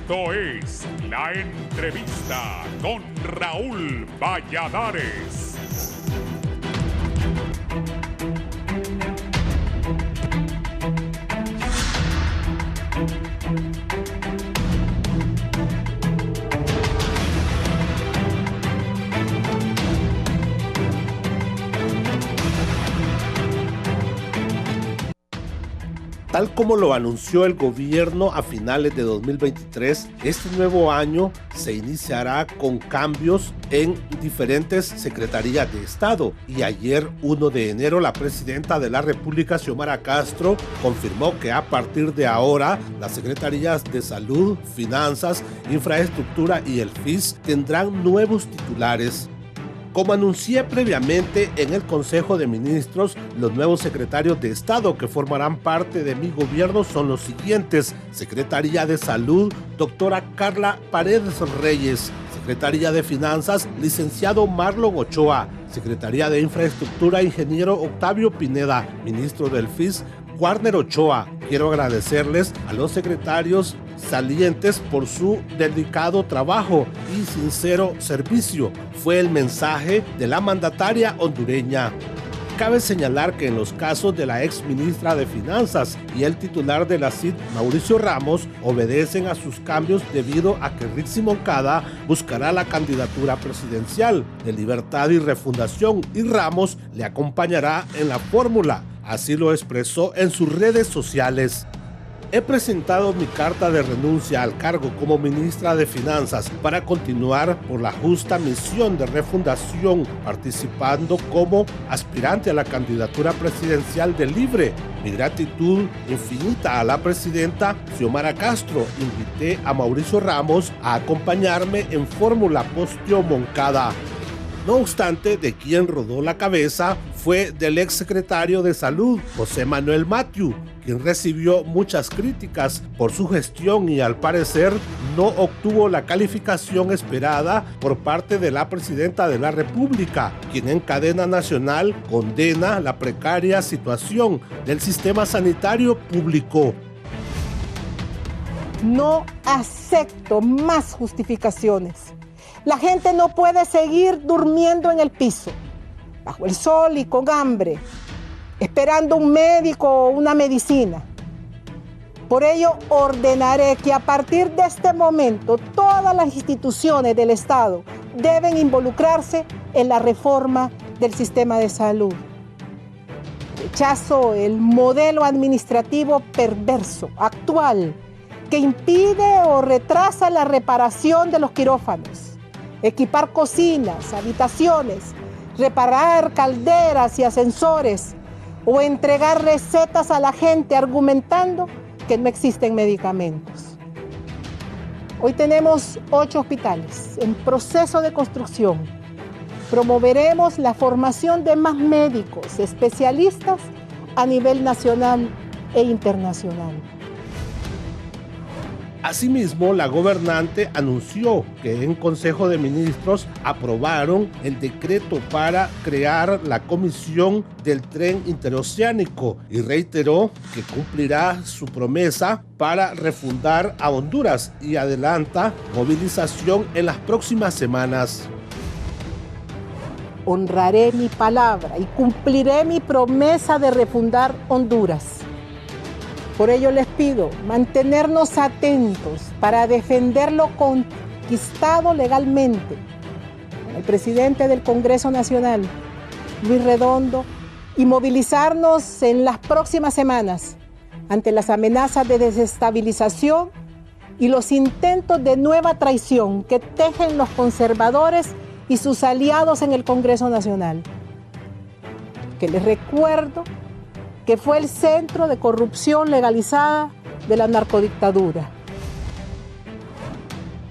Esto es La Entrevista con Raúl Valladares. Tal como lo anunció el gobierno a finales de 2023, este nuevo año se iniciará con cambios en diferentes secretarías de Estado. Y ayer, 1 de enero, la presidenta de la República, Xiomara Castro, confirmó que a partir de ahora las secretarías de Salud, Finanzas, Infraestructura y el FIS tendrán nuevos titulares. Como anuncié previamente en el Consejo de Ministros, los nuevos secretarios de Estado que formarán parte de mi gobierno son los siguientes: Secretaría de Salud, doctora Carla Paredes Reyes; Secretaría de Finanzas, licenciado Marlon Ochoa; Secretaría de Infraestructura, ingeniero Octavio Pineda; Ministro del FIS, Warner Ochoa. Quiero agradecerles a los secretarios salientes por su delicado trabajo y sincero servicio, fue el mensaje de la mandataria hondureña. Cabe señalar que en los casos de la ex ministra de Finanzas y el titular de la CID, Mauricio Ramos, obedecen a sus cambios debido a que Rixi Moncada buscará la candidatura presidencial de Libertad y Refundación, y Ramos le acompañará en la fórmula. Así lo expresó en sus redes sociales. He presentado mi carta de renuncia al cargo como ministra de Finanzas para continuar por la justa misión de refundación, participando como aspirante a la candidatura presidencial de Libre. Mi gratitud infinita a la presidenta Xiomara Castro. Invité a Mauricio Ramos a acompañarme en fórmula postio Moncada. No obstante, de quien rodó la cabeza fue del exsecretario de Salud, José Manuel Mathieu, quien recibió muchas críticas por su gestión y al parecer no obtuvo la calificación esperada por parte de la presidenta de la República, quien en cadena nacional condena la precaria situación del sistema sanitario público. No acepto más justificaciones. La gente no puede seguir durmiendo en el piso, bajo el sol y con hambre, esperando un médico o una medicina. Por ello, ordenaré que a partir de este momento todas las instituciones del Estado deben involucrarse en la reforma del sistema de salud. Rechazo el modelo administrativo perverso actual que impide o retrasa la reparación de los quirófanos, equipar cocinas, habitaciones, reparar calderas y ascensores o entregar recetas a la gente argumentando que no existen medicamentos. Hoy tenemos 8 hospitales en proceso de construcción. Promoveremos la formación de más médicos, especialistas a nivel nacional e internacional. Asimismo, la gobernante anunció que en Consejo de Ministros aprobaron el decreto para crear la Comisión del Tren Interoceánico y reiteró que cumplirá su promesa para refundar a Honduras y adelanta movilización en las próximas semanas. Honraré mi palabra y cumpliré mi promesa de refundar Honduras. Por ello les pido mantenernos atentos para defender lo conquistado legalmente. El presidente del Congreso Nacional, Luis Redondo, y movilizarnos en las próximas semanas ante las amenazas de desestabilización y los intentos de nueva traición que tejen los conservadores y sus aliados en el Congreso Nacional. Que les recuerdo que fue el centro de corrupción legalizada de la narcodictadura.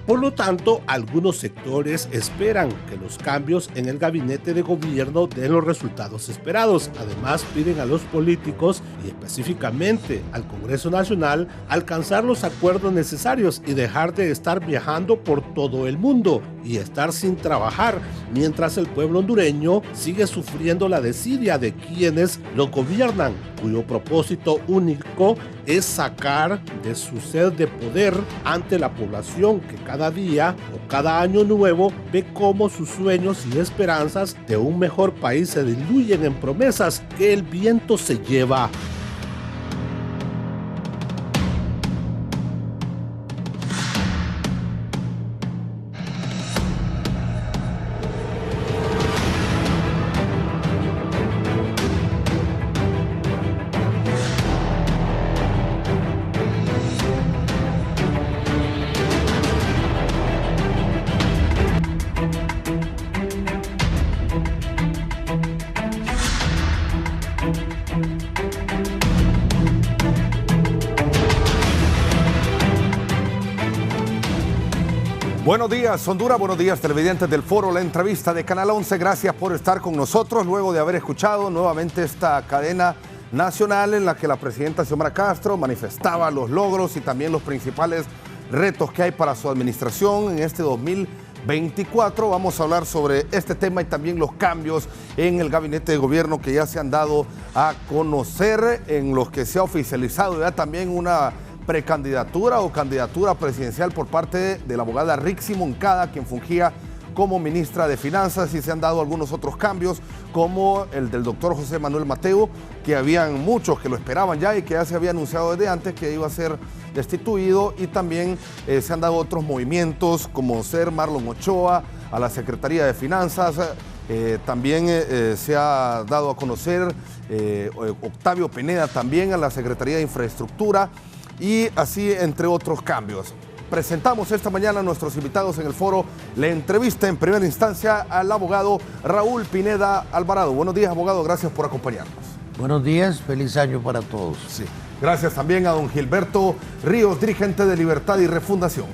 Por lo tanto, algunos sectores esperan que los cambios en el gabinete de gobierno den los resultados esperados. Además, piden a los políticos y específicamente al Congreso Nacional alcanzar los acuerdos necesarios y dejar de estar viajando por todo el mundo y estar sin trabajar, mientras el pueblo hondureño sigue sufriendo la desidia de quienes lo gobiernan, cuyo propósito único es sacar de su sed de poder ante la población que cada día o cada año nuevo ve cómo sus sueños y esperanzas de un mejor país se diluyen en promesas que el viento se lleva. Buenos días, Honduras. Buenos días, televidentes del Foro, la entrevista de Canal 11. Gracias por estar con nosotros luego de haber escuchado nuevamente esta cadena nacional en la que la presidenta Xiomara Castro manifestaba los logros y también los principales retos que hay para su administración en este 2024. Vamos a hablar sobre este tema y también los cambios en el gabinete de gobierno que ya se han dado a conocer, en los que se ha oficializado ya también una precandidatura o candidatura presidencial por parte de la abogada Rixi Moncada, quien fungía como ministra de Finanzas, y se han dado algunos otros cambios, como el del doctor José Manuel Mateo, que habían muchos que lo esperaban ya y que ya se había anunciado desde antes que iba a ser destituido, y también se han dado otros movimientos, como ser Marlon Ochoa a la Secretaría de Finanzas. También se ha dado a conocer Octavio Pineda también a la Secretaría de Infraestructura, y así entre otros cambios. Presentamos esta mañana a nuestros invitados en el foro la entrevista en primera instancia al abogado Raúl Pineda Alvarado. Buenos días, abogado, gracias por acompañarnos. Buenos días, feliz año para todos. Sí. Gracias también a don Gilberto Ríos, dirigente de Libertad y Refundación.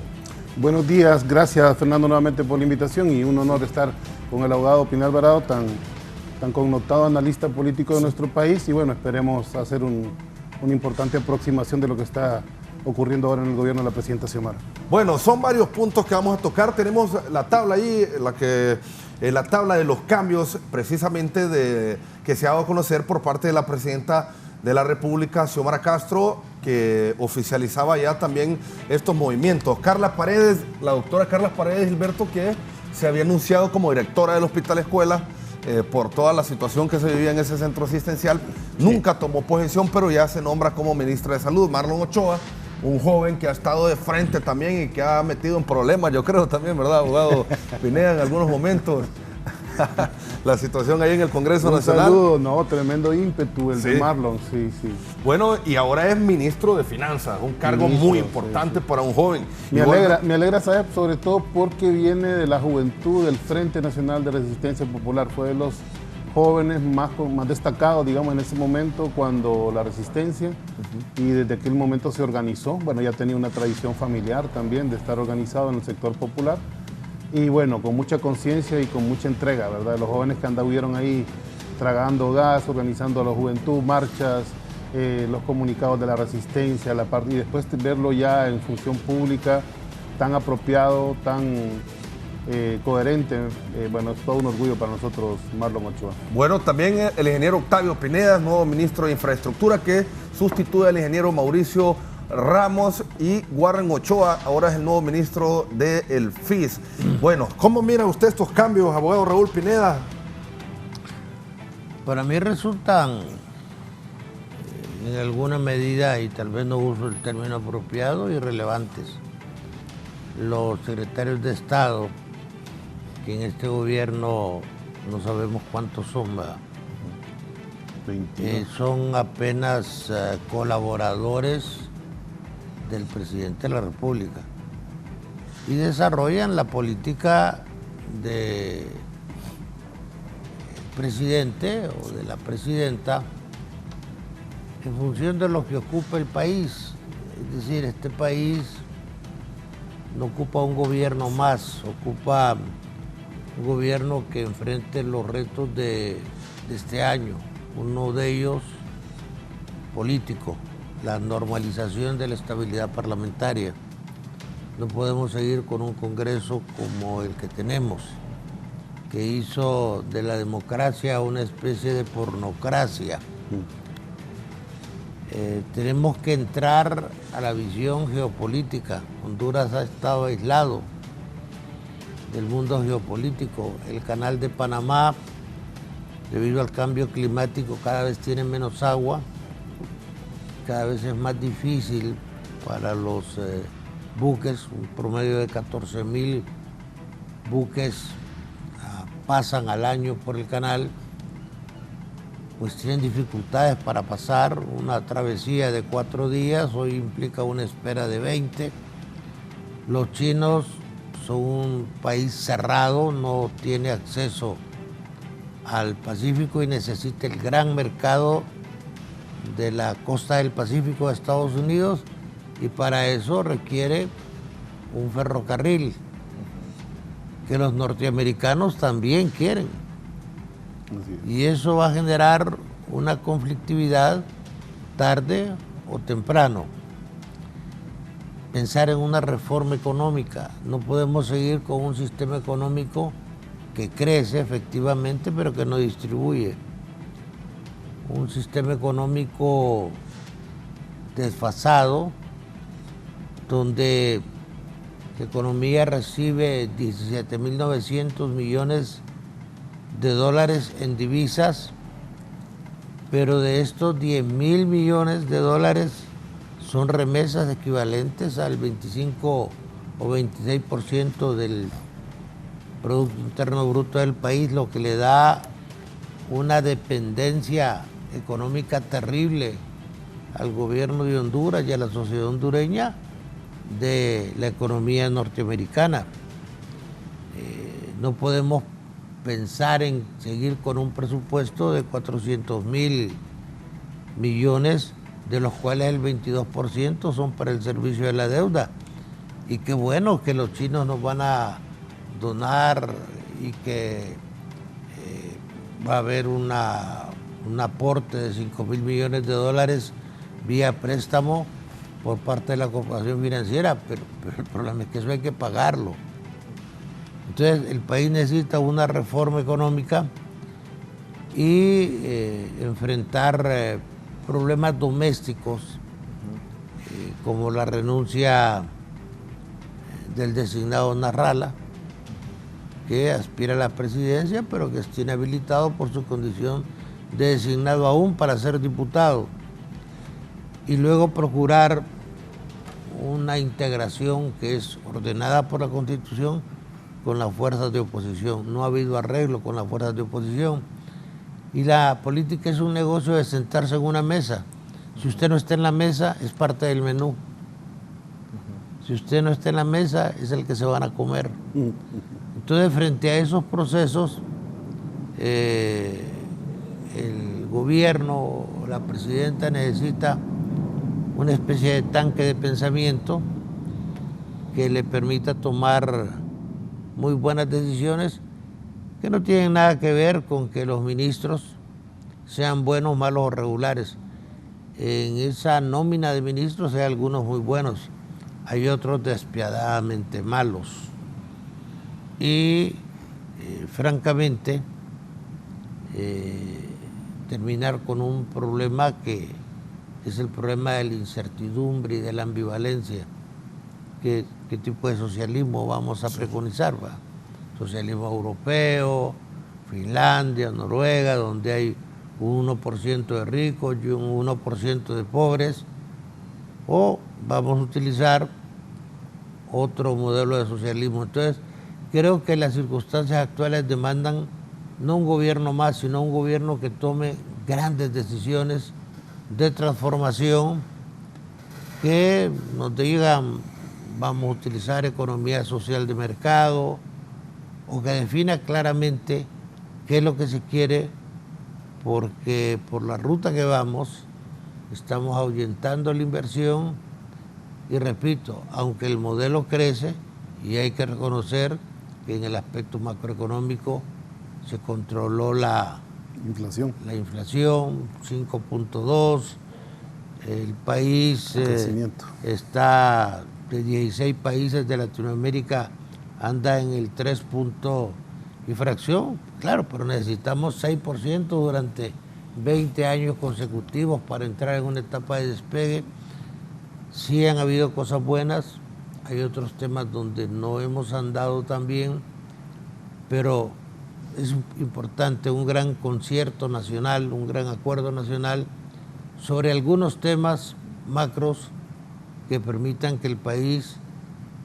Buenos días, gracias Fernando nuevamente por la invitación, y un honor estar con el abogado Pineda Alvarado, tan connotado analista político de nuestro país, y bueno, esperemos hacer una importante aproximación de lo que está ocurriendo ahora en el gobierno de la presidenta Xiomara. Bueno, son varios puntos que vamos a tocar. Tenemos la tabla ahí, la tabla de los cambios precisamente que se ha dado a conocer por parte de la presidenta de la República, Xiomara Castro, que oficializaba ya también estos movimientos. Carla Paredes, la doctora Carla Paredes, Gilberto, que se había anunciado como directora del Hospital Escuela, por toda la situación que se vivía en ese centro asistencial, nunca tomó posesión, pero ya se nombra como ministra de Salud. Marlon Ochoa, un joven que ha estado de frente también y que ha metido en problemas, yo creo también, ¿verdad, abogado Pineda, en algunos momentos? La situación ahí en el Congreso Nacional. Saludo, no, tremendo ímpetu el de Marlon, sí. Bueno, y ahora es ministro de Finanzas, un cargo muy importante para un joven. Me alegra saber, sobre todo porque viene de la juventud del Frente Nacional de Resistencia Popular. Fue de los jóvenes más destacados, digamos, en ese momento, cuando la resistencia, y desde aquel momento se organizó. Bueno, ya tenía una tradición familiar también de estar organizado en el sector popular. Y bueno, con mucha conciencia y con mucha entrega, ¿verdad? Los jóvenes que anduvieron ahí tragando gas, organizando a la juventud, marchas, los comunicados de la resistencia, y después verlo ya en función pública, tan apropiado, tan coherente. Bueno, es todo un orgullo para nosotros, Marlon Ochoa. Bueno, también el ingeniero Octavio Pineda, nuevo ministro de Infraestructura, que sustituye al ingeniero Mauricio Ramos, y Warren Ochoa ahora es el nuevo ministro del FIS. Bueno, ¿cómo mira usted estos cambios, abogado Raúl Pineda? Para mí resultan en alguna medida, y tal vez no uso el término apropiado, irrelevantes. Los secretarios de Estado, que en este gobierno no sabemos cuántos son, son apenas colaboradores del presidente de la República, y desarrollan la política del presidente o de la presidenta en función de lo que ocupa el país. Es decir, este país no ocupa un gobierno más, ocupa un gobierno que enfrente los retos de este año. Uno de ellos político, la normalización de la estabilidad parlamentaria. No podemos seguir con un Congreso como el que tenemos, que hizo de la democracia una especie de pornocracia. tenemos que entrar a la visión geopolítica. Honduras ha estado aislado del mundo geopolítico. El canal de Panamá, debido al cambio climático, cada vez tiene menos agua, cada vez es más difícil para los buques, un promedio de 14,000 buques pasan al año por el canal, pues tienen dificultades para pasar. Una travesía de 4 días hoy implica una espera de 20. Los chinos son un país cerrado, no tiene acceso al Pacífico y necesita el gran mercado de la costa del Pacífico de Estados Unidos, y para eso requiere un ferrocarril que los norteamericanos también quieren. Y eso va a generar una conflictividad tarde o temprano. Pensar en una reforma económica. No podemos seguir con un sistema económico que crece efectivamente, pero que no distribuye. Un sistema económico desfasado, donde la economía recibe 17.900 millones de dólares en divisas, pero de estos 10.000 millones de dólares son remesas equivalentes al 25 o 26% del Producto Interno Bruto del país, lo que le da una dependencia económica terrible al gobierno de Honduras y a la sociedad hondureña de la economía norteamericana. No podemos pensar en seguir con un presupuesto de 400.000 millones, de los cuales el 22% son para el servicio de la deuda. Y qué bueno que los chinos nos van a donar y que va a haber un aporte de 5.000 millones de dólares vía préstamo por parte de la corporación financiera, pero el problema es que eso hay que pagarlo. Entonces el país necesita una reforma económica y enfrentar problemas domésticos como la renuncia del designado Nasrallah, que aspira a la presidencia, pero que está inhabilitado por su condición de designado aún para ser diputado. Y luego procurar una integración que es ordenada por la Constitución con las fuerzas de oposición. No ha habido arreglo con las fuerzas de oposición. Y la política es un negocio de sentarse en una mesa. Si usted no está en la mesa, es parte del menú. Si usted no está en la mesa, es el que se van a comer. Entonces, frente a esos procesos, el gobierno, la presidenta necesita una especie de tanque de pensamiento que le permita tomar muy buenas decisiones que no tienen nada que ver con que los ministros sean buenos, malos o regulares. En esa nómina de ministros hay algunos muy buenos, hay otros despiadadamente malos. Y francamente, terminar con un problema que es el problema de la incertidumbre y de la ambivalencia. ¿Qué tipo de socialismo vamos a preconizar? ¿Va? Socialismo europeo, Finlandia, Noruega, donde hay un 1% de ricos y un 1% de pobres, o vamos a utilizar otro modelo de socialismo. Entonces, creo que las circunstancias actuales demandan no un gobierno más, sino un gobierno que tome grandes decisiones de transformación, que nos digan vamos a utilizar economía social de mercado, o que defina claramente qué es lo que se quiere, porque por la ruta que vamos estamos ahuyentando la inversión. Y repito, aunque el modelo crece, y hay que reconocer que en el aspecto macroeconómico se controló la inflación 5.2, el país está de 16 países de Latinoamérica, anda en el 3 punto y fracción, claro, pero necesitamos 6% durante 20 años consecutivos para entrar en una etapa de despegue. Sí han habido cosas buenas, hay otros temas donde no hemos andado tan bien, pero es importante un gran concierto nacional, un gran acuerdo nacional sobre algunos temas macros que permitan que el país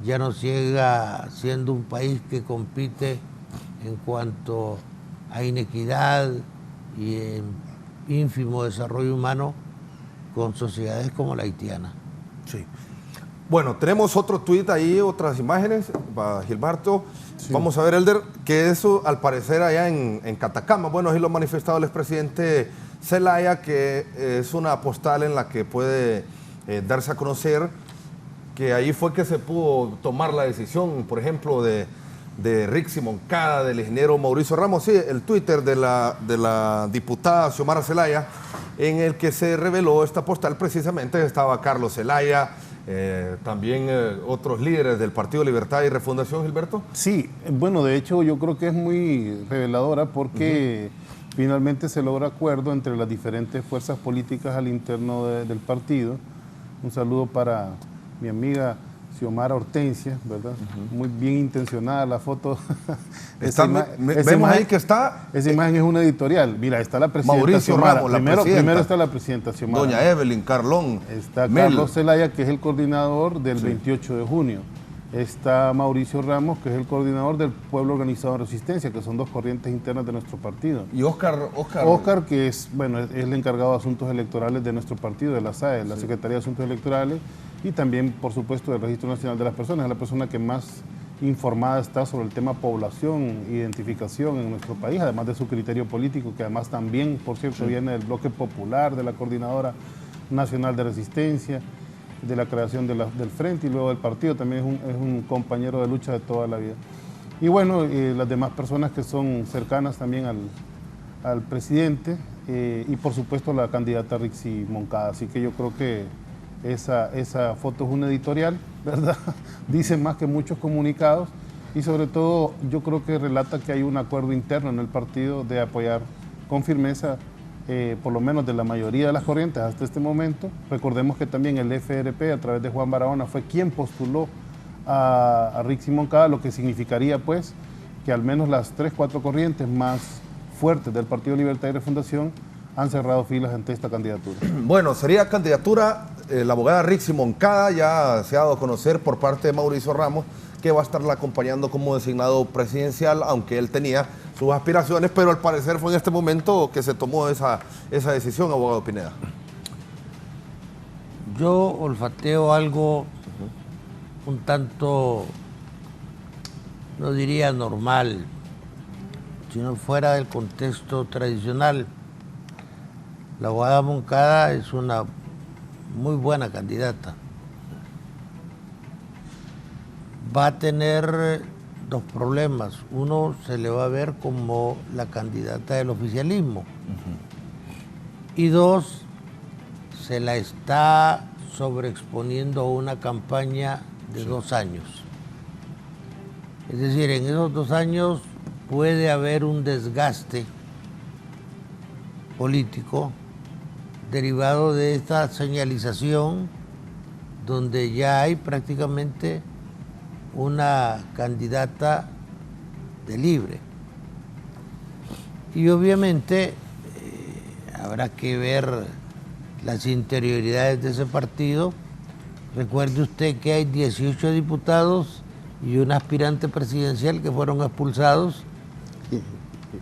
ya no siga siendo un país que compite en cuanto a inequidad y en ínfimo desarrollo humano con sociedades como la haitiana. Sí. Bueno, tenemos otro tuit ahí, otras imágenes, Gilberto. Sí. Vamos a ver, Elder, que eso al parecer allá en Catacama, bueno, así lo ha manifestado el expresidente Zelaya, que es una postal en la que puede darse a conocer que ahí fue que se pudo tomar la decisión, por ejemplo, de Rixi Moncada, del ingeniero Mauricio Ramos, sí, el Twitter de la diputada Xiomara Zelaya, en el que se reveló esta postal. Precisamente estaba Carlos Zelaya, también otros líderes del Partido Libertad y Refundación, Gilberto. Sí, bueno, de hecho yo creo que es muy reveladora porque finalmente se logra acuerdo entre las diferentes fuerzas políticas al interno del partido. Un saludo para mi amiga Xiomara Hortensia, ¿verdad? Muy bien intencionada la foto. Vemos ahí que está... Esa imagen es una editorial. Mira, está la presidenta Mauricio Xiomara. Ramos, Primero está la presidenta Xiomara. Doña Evelyn Carlón. Está Carlos Zelaya, que es el coordinador del 28 de junio. Está Mauricio Ramos, que es el coordinador del Pueblo Organizado de Resistencia, que son dos corrientes internas de nuestro partido. Y Óscar, que es el encargado de asuntos electorales de nuestro partido, de la SAE, la Secretaría de Asuntos Electorales, y también, por supuesto, del Registro Nacional de las Personas. Es la persona que más informada está sobre el tema población, identificación en nuestro país, además de su criterio político, que además también, por cierto, viene del bloque popular, de la Coordinadora Nacional de Resistencia, de la creación del Frente y luego del partido. También es un compañero de lucha de toda la vida. Y bueno, las demás personas que son cercanas también al presidente y por supuesto la candidata Rixi Moncada. Así que yo creo que esa foto es una editorial, ¿verdad? Dice más que muchos comunicados y sobre todo yo creo que relata que hay un acuerdo interno en el partido de apoyar con firmeza por lo menos de la mayoría de las corrientes hasta este momento. Recordemos que también el FRP, a través de Juan Barahona, fue quien postuló a Rixi Moncada, lo que significaría pues que al menos las 3-4 corrientes más fuertes del Partido Libertad y Refundación han cerrado filas ante esta candidatura. Bueno, sería candidatura, la abogada Rixi Moncada, ya se ha dado a conocer por parte de Mauricio Ramos, que va a estarla acompañando como designado presidencial, aunque él tenía sus aspiraciones, pero al parecer fue en este momento que se tomó esa decisión, abogado Pineda. Yo olfateo algo un tanto, no diría normal, sino fuera del contexto tradicional. La abogada Moncada es una muy buena candidata. Va a tener dos problemas. Uno, se le va a ver como la candidata del oficialismo. Y dos, se la está sobreexponiendo a una campaña de 2 años. Es decir, en esos 2 años puede haber un desgaste político derivado de esta señalización donde ya hay prácticamente una candidata de libre. Y obviamente habrá que ver las interioridades de ese partido. Recuerde usted que hay 18 diputados y un aspirante presidencial que fueron expulsados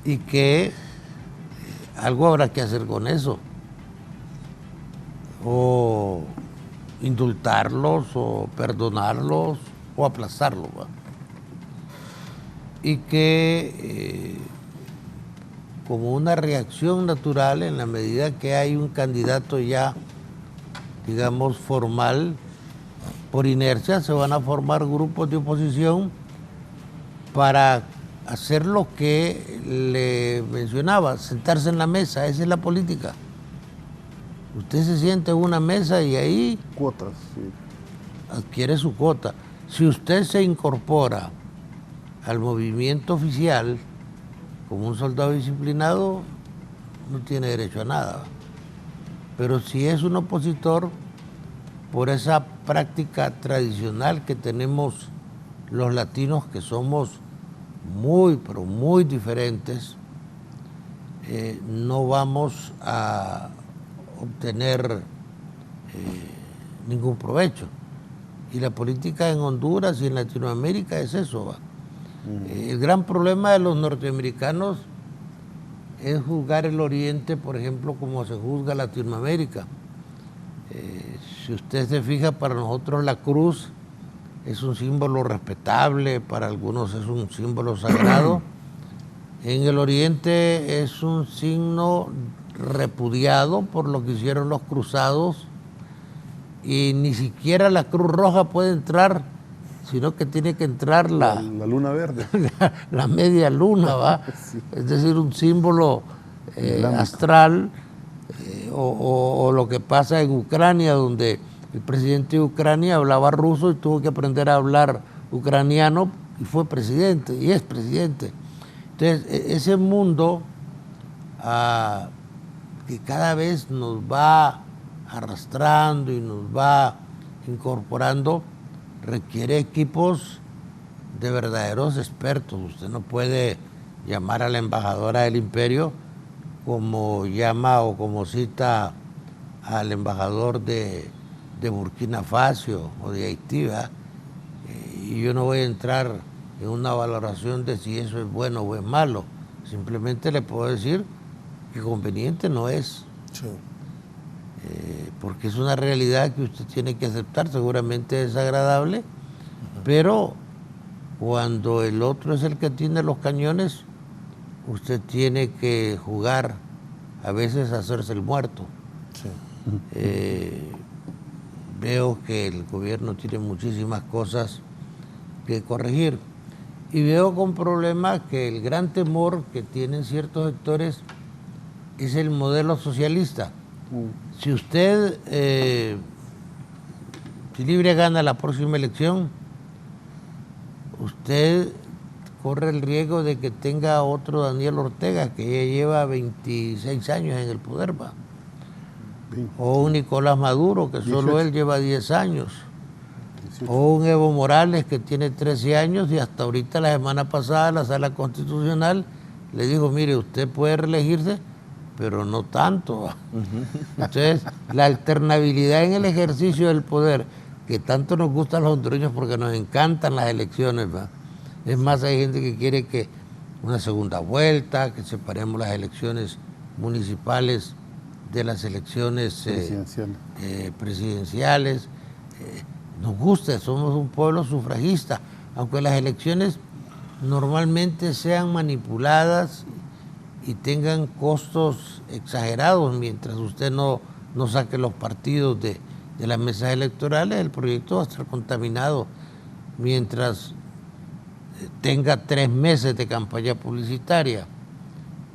y que algo habrá que hacer con eso. O indultarlos, o perdonarlos, o aplazarlos. ¿Va? Y que como una reacción natural, en la medida que hay un candidato ya, digamos, formal, por inercia se van a formar grupos de oposición para hacer lo que le mencionaba, sentarse en la mesa. Esa es la política. Usted se sienta en una mesa y ahí cuotas, sí, adquiere su cuota. Si usted se incorpora al movimiento oficial como un soldado disciplinado, no tiene derecho a nada. Pero si es un opositor, por esa práctica tradicional que tenemos los latinos, que somos muy, pero muy diferentes, no vamos a obtener ningún provecho. Y la política en Honduras y en Latinoamérica es eso, ¿va? El gran problema de los norteamericanos es juzgar el Oriente, por ejemplo, como se juzga Latinoamérica. Si usted se fija, para nosotros la cruz es un símbolo respetable, para algunos es un símbolo sagrado. En el Oriente es un signo repudiado por lo que hicieron los cruzados, y ni siquiera la Cruz Roja puede entrar, sino que tiene que entrar La luna verde. la media luna, ¿va? Sí. Es decir, un símbolo astral, o lo que pasa en Ucrania, donde el presidente de Ucrania hablaba ruso y tuvo que aprender a hablar ucraniano y fue presidente, y es presidente. Entonces, ese mundo que cada vez nos va arrastrando y nos va incorporando, requiere equipos de verdaderos expertos. Usted no puede llamar a la embajadora del imperio como llama o como cita al embajador de Burkina Faso o de Haití, ¿verdad? Y yo no voy a entrar en una valoración de si eso es bueno o es malo. Simplemente le puedo decir que conveniente no es. Sí. Porque es una realidad que usted tiene que aceptar, seguramente es agradable, pero cuando el otro es el que tiene los cañones, usted tiene que jugar, a veces a hacerse el muerto. Sí. Veo que el gobierno tiene muchísimas cosas que corregir, y veo con problemas que el gran temor que tienen ciertos sectores es el modelo socialista. Si usted, si Libre gana la próxima elección, usted corre el riesgo de que tenga otro Daniel Ortega, que ya lleva 26 años en el poder, ¿va? O un Nicolás Maduro, que solo 18. él lleva 10 años. 18. O un Evo Morales, que tiene 13 años, y hasta ahorita, la semana pasada, la Sala Constitucional le dijo, mire, usted puede reelegirse, pero no tanto. Entonces, la alternabilidad en el ejercicio del poder, que tanto nos gusta a los hondureños porque nos encantan las elecciones, ¿va? Es más, hay gente que quiere que una segunda vuelta, que separemos las elecciones municipales de las elecciones presidenciales. Nos gusta, somos un pueblo sufragista, aunque las elecciones normalmente sean manipuladas y tengan costos exagerados. Mientras usted no saque los partidos de las mesas electorales, el proyecto va a estar contaminado. Mientras tenga 3 meses de campaña publicitaria,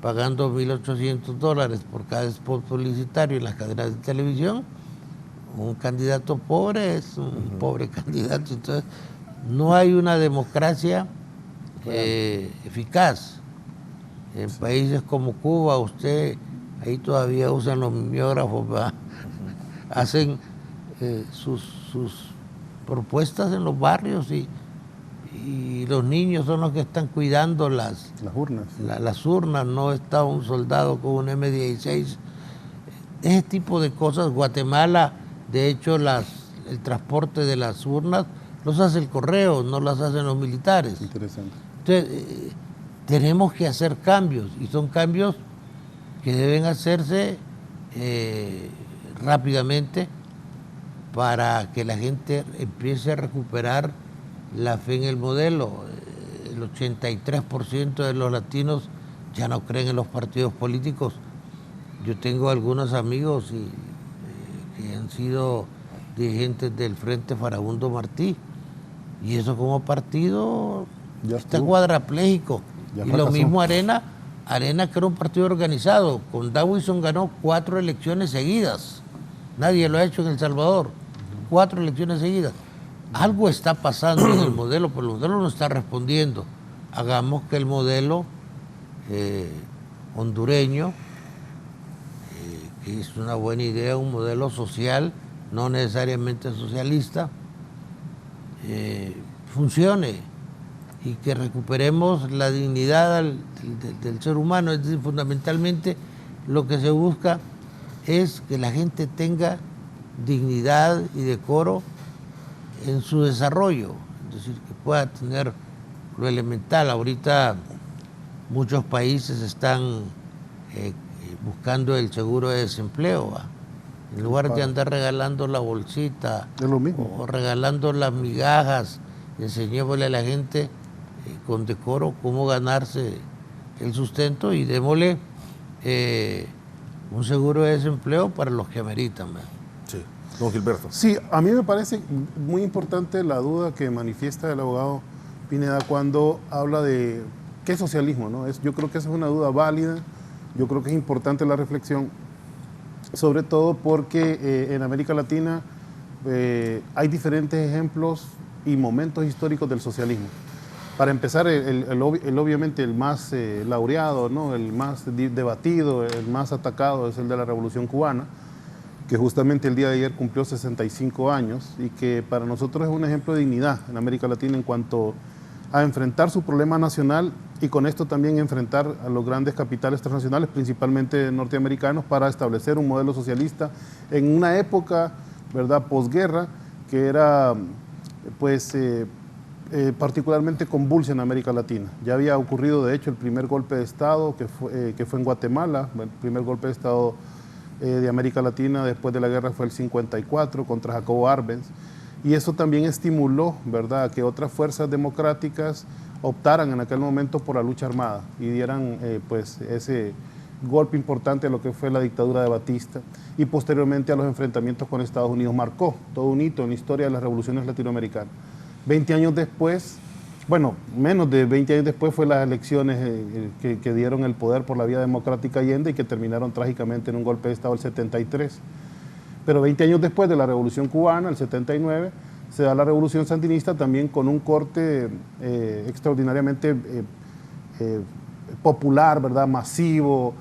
pagando $1,800 por cada spot publicitario en las cadenas de televisión, un candidato pobre es un pobre candidato. Entonces, no hay una democracia eficaz. En países como Cuba, ahí todavía usan los mimeógrafos, ¿va? Hacen sus propuestas en los barrios, y los niños son los que están cuidando las urnas. Las urnas, no está un soldado con un M16. Ese tipo de cosas. Guatemala, de hecho, el transporte de las urnas los hace el correo, no las hacen los militares. Interesante. Entonces, tenemos que hacer cambios, y son cambios que deben hacerse rápidamente para que la gente empiece a recuperar la fe en el modelo. El 83% de los latinos ya no creen en los partidos políticos. Yo tengo algunos amigos que han sido dirigentes del Frente Farabundo Martí, y eso como partido Ya está estuvo. cuadrapléjico. Ya Y lo fracasó. mismo Arena, que era un partido organizado. Con Dawison ganó 4 elecciones seguidas. Nadie lo ha hecho en El Salvador. 4 elecciones seguidas. Algo está pasando en el modelo, pero el modelo no está respondiendo. Hagamos que el modelo hondureño es una buena idea un modelo social, no necesariamente socialista, funcione y que recuperemos la dignidad del ser humano. Es decir, fundamentalmente lo que se busca es que la gente tenga dignidad y decoro en su desarrollo, es decir, que pueda tener lo elemental. Ahorita muchos países están buscando el seguro de desempleo, ¿va? En lugar de andar regalando la bolsita o regalando las migajas, enseñémosle a la gente con decoro cómo ganarse el sustento y démosle un seguro de desempleo para los que ameritan, ¿va? Sí, don Gilberto. Sí, a mí me parece muy importante la duda que manifiesta el abogado Pineda cuando habla de qué es socialismo, ¿no? Yo creo que esa es una duda válida, yo creo que es importante la reflexión, sobre todo porque en América Latina hay diferentes ejemplos y momentos históricos del socialismo. Para empezar, obviamente el más laureado, ¿no? El más debatido, el más atacado es el de la Revolución Cubana, que justamente el día de ayer cumplió 65 años y que para nosotros es un ejemplo de dignidad en América Latina en cuanto a enfrentar su problema nacional y con esto también enfrentar a los grandes capitales transnacionales, principalmente norteamericanos, para establecer un modelo socialista en una época, ¿verdad?, posguerra, que era pues particularmente convulsa en América Latina. Ya había ocurrido, de hecho, el primer golpe de Estado que fue en Guatemala, el primer golpe de Estado de América Latina después de la guerra fue el 54 contra Jacobo Arbenz, y eso también estimuló, ¿verdad?, que otras fuerzas democráticas optaran en aquel momento por la lucha armada y dieran pues ese golpe importante a lo que fue la dictadura de Batista y posteriormente a los enfrentamientos con Estados Unidos. Marcó todo un hito en la historia de las revoluciones latinoamericanas. 20 años después, bueno, menos de 20 años después fue las elecciones que dieron el poder por la vía democrática Allende y que terminaron trágicamente en un golpe de Estado el 73. Pero 20 años después de la Revolución Cubana, el 79, se da la Revolución Sandinista también con un corte extraordinariamente popular, ¿verdad?, masivo,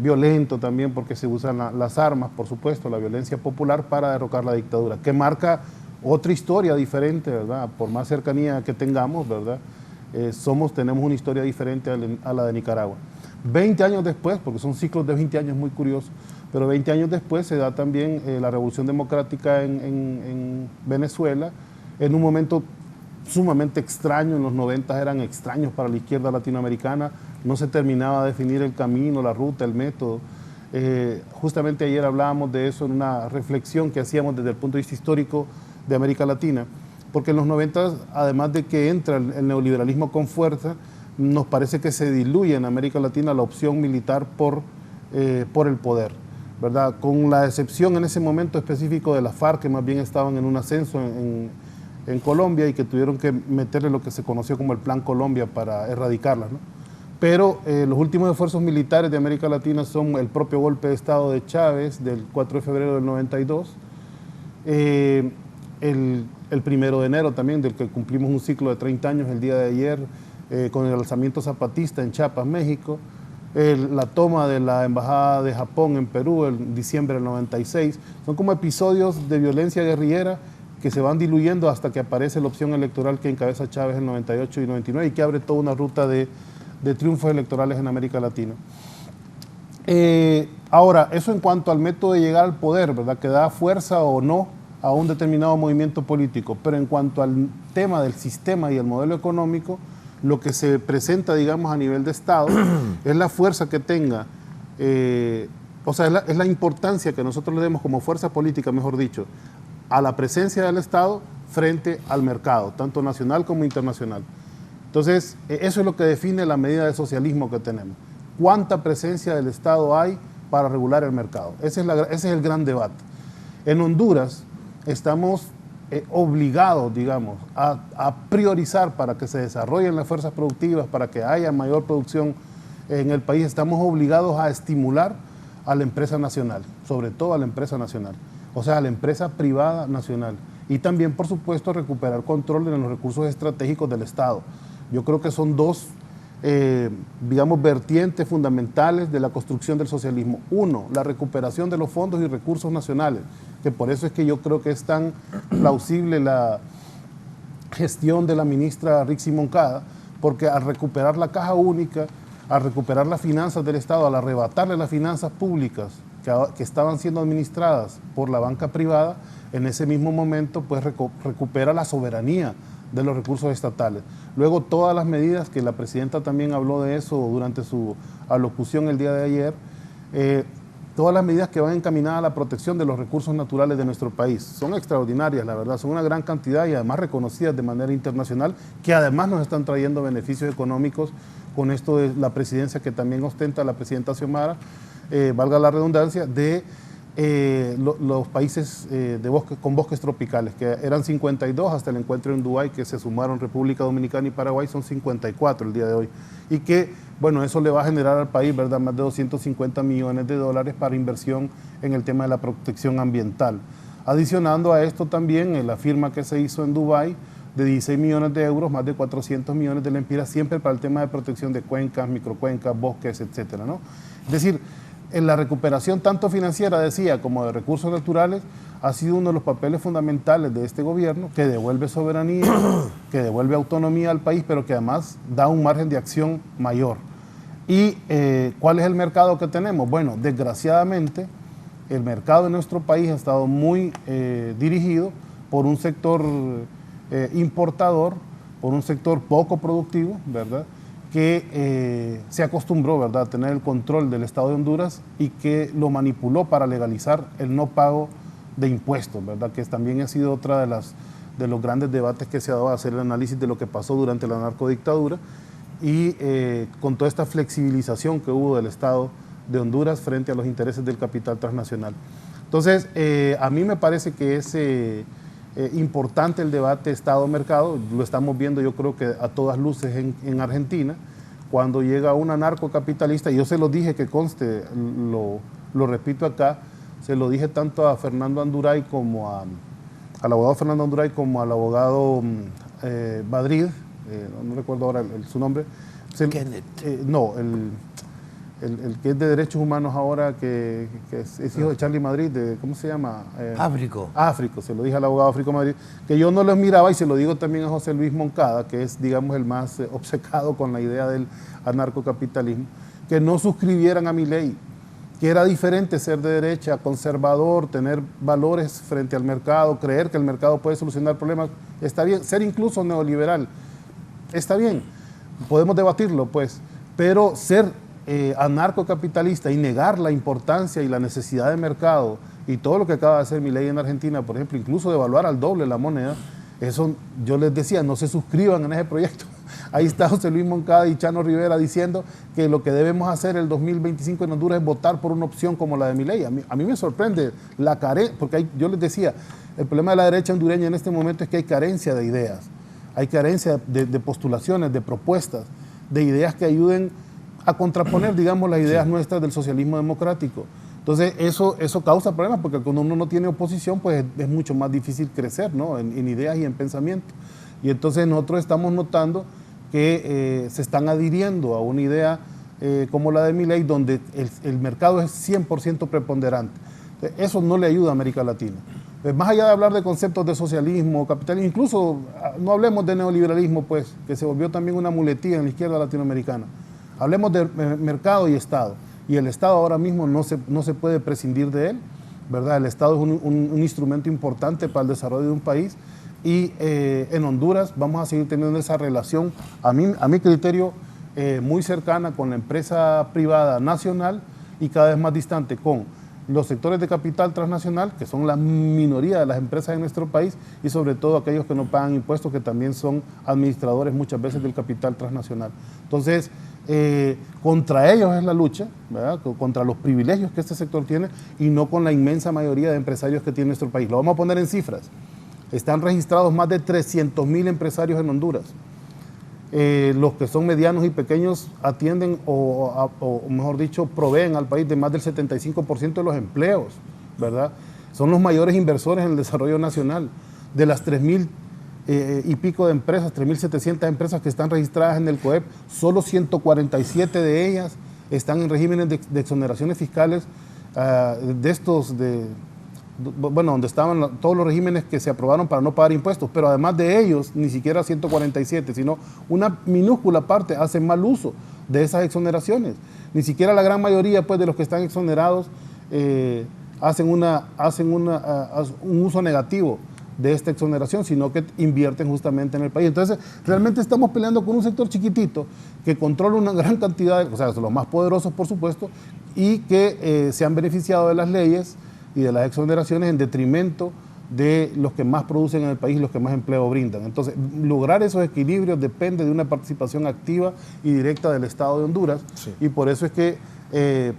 violento también, porque se usan las armas, por supuesto, la violencia popular para derrocar la dictadura, que marca otra historia diferente, ¿verdad? Por más cercanía que tengamos, ¿verdad? Tenemos una historia diferente a la de Nicaragua. 20 años después, porque son ciclos de 20 años muy curiosos, pero 20 años después se da también la Revolución Democrática en Venezuela, en un momento sumamente extraño. En los 90 eran extraños para la izquierda latinoamericana, no se terminaba de definir el camino, la ruta, el método. Justamente ayer hablábamos de eso en una reflexión que hacíamos desde el punto de vista histórico de América Latina, porque en los 90, además de que entra el neoliberalismo con fuerza, nos parece que se diluye en América Latina la opción militar por el poder, ¿verdad? Con la excepción en ese momento específico de las FARC, que más bien estaban en un ascenso en Colombia y que tuvieron que meterle lo que se conoció como el Plan Colombia para erradicarlas, ¿no? Pero los últimos esfuerzos militares de América Latina son el propio golpe de Estado de Chávez del 4 de febrero del 92, el 1 de enero también, del que cumplimos un ciclo de 30 años el día de ayer, con el alzamiento zapatista en Chiapas, México, la toma de la Embajada de Japón en Perú en diciembre del 96. Son como episodios de violencia guerrillera que se van diluyendo hasta que aparece la opción electoral que encabeza Chávez en 98 y 99 y que abre toda una ruta de triunfos electorales en América Latina. Ahora, eso en cuanto al método de llegar al poder, ¿verdad?, que da fuerza o no a un determinado movimiento político, pero en cuanto al tema del sistema y el modelo económico, lo que se presenta, digamos, a nivel de Estado es la fuerza que tenga, o sea, es la importancia que nosotros le demos como fuerza política, mejor dicho, a la presencia del Estado frente al mercado, tanto nacional como internacional. Entonces, eso es lo que define la medida de socialismo que tenemos. ¿Cuánta presencia del Estado hay para regular el mercado? Ese es el gran debate. En Honduras estamos obligados, digamos, a priorizar para que se desarrollen las fuerzas productivas, para que haya mayor producción en el país. Estamos obligados a estimular a la empresa nacional, sobre todo a la empresa nacional, o sea, a la empresa privada nacional. Y también, por supuesto, recuperar control de los recursos estratégicos del Estado. Yo creo que son dos digamos, vertientes fundamentales de la construcción del socialismo. Uno, la recuperación de los fondos y recursos nacionales, que por eso es que yo creo que es tan plausible la gestión de la ministra Rixi Moncada, porque al recuperar la caja única, al recuperar las finanzas del Estado, al arrebatarle las finanzas públicas que estaban siendo administradas por la banca privada, en ese mismo momento pues recupera la soberanía de los recursos estatales. Luego todas las medidas, que la presidenta también habló de eso durante su alocución el día de ayer, todas las medidas que van encaminadas a la protección de los recursos naturales de nuestro país. Son extraordinarias, la verdad, son una gran cantidad y además reconocidas de manera internacional, que además nos están trayendo beneficios económicos con esto de la presidencia que también ostenta la presidenta Xiomara, valga la redundancia, de los países con bosques tropicales, que eran 52 hasta el encuentro en Dubái, que se sumaron República Dominicana y Paraguay, son 54 el día de hoy. Y que, bueno, eso le va a generar al país, ¿verdad?, más de 250 millones de dólares para inversión en el tema de la protección ambiental. Adicionando a esto también la firma que se hizo en Dubái de 16 millones de euros, más de 400 millones de lempiras, siempre para el tema de protección de cuencas, microcuencas, bosques, etcétera, ¿no? Es decir, en la recuperación tanto financiera, decía, como de recursos naturales, ha sido uno de los papeles fundamentales de este gobierno, que devuelve soberanía, que devuelve autonomía al país, pero que además da un margen de acción mayor. ¿Y cuál es el mercado que tenemos? Bueno, desgraciadamente, el mercado de nuestro país ha estado muy dirigido por un sector importador, por un sector poco productivo, ¿verdad?, que se acostumbró, ¿verdad?, a tener el control del Estado de Honduras y que lo manipuló para legalizar el no pago de impuestos, ¿verdad?, que también ha sido otra de los grandes debates que se ha dado a hacer el análisis de lo que pasó durante la narcodictadura y con toda esta flexibilización que hubo del Estado de Honduras frente a los intereses del capital transnacional. Entonces, a mí me parece que es importante el debate Estado-mercado, lo estamos viendo yo creo que a todas luces en Argentina, cuando llega una narcocapitalista, y yo se lo dije, que conste, lo repito acá, se lo dije tanto a Fernando Anduray como al abogado Fernando Anduray como al abogado Madrid, no recuerdo ahora su nombre. Kenneth. No, el que es de derechos humanos ahora, que es hijo de Charlie Madrid, ¿cómo se llama? Áfrico. Áfrico, se lo dije al abogado Áfrico Madrid, que yo no los miraba, y se lo digo también a José Luis Moncada, que es, digamos, el más obcecado con la idea del anarcocapitalismo, que no suscribieran a mi ley, que era diferente ser de derecha, conservador, tener valores frente al mercado, creer que el mercado puede solucionar problemas, está bien, ser incluso neoliberal, está bien, podemos debatirlo, pues, pero ser anarcocapitalista y negar la importancia y la necesidad de mercado y todo lo que acaba de hacer Milei en Argentina, por ejemplo, incluso devaluar al doble la moneda, eso yo les decía, no se suscriban en ese proyecto. Ahí está José Luis Moncada y Chano Rivera diciendo que lo que debemos hacer el 2025 en Honduras es votar por una opción como la de Milei. A mí me sorprende la carencia, porque yo les decía, el problema de la derecha hondureña en este momento es que hay carencia de ideas, hay carencia de postulaciones, de propuestas, de ideas que ayuden a contraponer, digamos, las ideas nuestras del socialismo democrático. Entonces, eso causa problemas, porque cuando uno no tiene oposición, pues es mucho más difícil crecer, ¿no?, en ideas y en pensamiento. Y entonces nosotros estamos notando que se están adhiriendo a una idea como la de Milei, donde el mercado es 100% preponderante. Entonces, eso no le ayuda a América Latina. Más allá de hablar de conceptos de socialismo, capitalismo, incluso no hablemos de neoliberalismo, pues, que se volvió también una muletilla en la izquierda latinoamericana. Hablemos de mercado y Estado. Y el Estado ahora mismo no se puede prescindir de él, ¿verdad? El Estado es un instrumento importante para el desarrollo de un país. Y en Honduras vamos a seguir teniendo esa relación, a mi criterio, muy cercana con la empresa privada nacional y cada vez más distante con los sectores de capital transnacional, que son la minoría de las empresas en nuestro país, y sobre todo aquellos que no pagan impuestos, que también son administradores muchas veces del capital transnacional. Entonces, contra ellos es la lucha, ¿verdad?, contra los privilegios que este sector tiene, y no con la inmensa mayoría de empresarios que tiene nuestro país. Lo vamos a poner en cifras. Están registrados más de 300.000 empresarios en Honduras. Los que son medianos y pequeños atienden, o mejor dicho, proveen al país de más del 75% de los empleos, ¿verdad? Son los mayores inversores en el desarrollo nacional. De las 3.000 y pico de empresas, 3.700 empresas que están registradas en el COEP, solo 147 de ellas están en regímenes de exoneraciones fiscales donde estaban todos los regímenes que se aprobaron para no pagar impuestos, pero además de ellos, ni siquiera 147, sino una minúscula parte hacen mal uso de esas exoneraciones. Ni siquiera la gran mayoría pues, de los que están exonerados hacen un uso negativo de esta exoneración, sino que invierten justamente en el país. Entonces, realmente estamos peleando con un sector chiquitito que controla una gran cantidad, o sea, los más poderosos, por supuesto, y que se han beneficiado de las leyes y de las exoneraciones en detrimento de los que más producen en el país y los que más empleo brindan. Entonces, lograr esos equilibrios depende de una participación activa y directa del Estado de Honduras, sí. Y por eso es que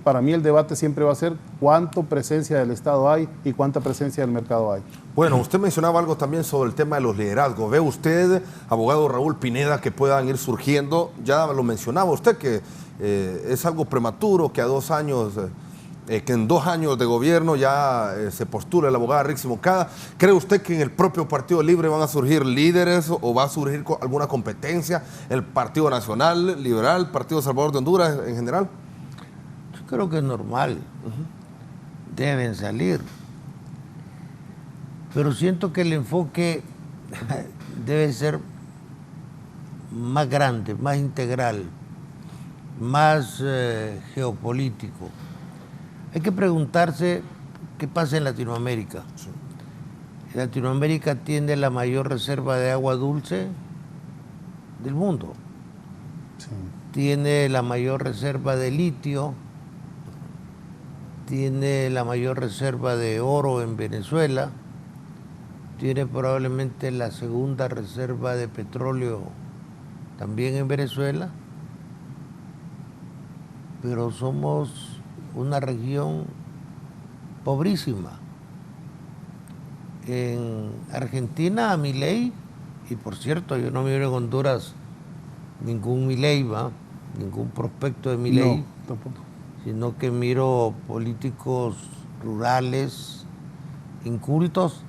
para mí el debate siempre va a ser cuánta presencia del Estado hay y cuánta presencia del mercado hay. Bueno, usted mencionaba algo también sobre el tema de los liderazgos. ¿Ve usted, abogado Raúl Pineda, que puedan ir surgiendo? Ya lo mencionaba usted, que es algo prematuro, que a 2 años... que en 2 años de gobierno ya se postula la abogada Rixi Moncada. ¿Cree usted que en el propio Partido Libre van a surgir líderes o va a surgir alguna competencia? ¿El Partido Nacional Liberal, Partido Salvador de Honduras en general? Yo creo que es normal. Deben salir. Pero siento que el enfoque debe ser más grande, más integral, más geopolítico. Hay que preguntarse qué pasa en Latinoamérica. Sí. Latinoamérica tiene la mayor reserva de agua dulce del mundo. Sí. Tiene la mayor reserva de litio, tiene la mayor reserva de oro en Venezuela, tiene probablemente la segunda reserva de petróleo también en Venezuela, pero somos una región pobrísima. En Argentina, a Milei, y por cierto, yo no miro en Honduras ningún Milei, ningún prospecto de Milei, no, tampoco. Sino que miro políticos rurales, incultos,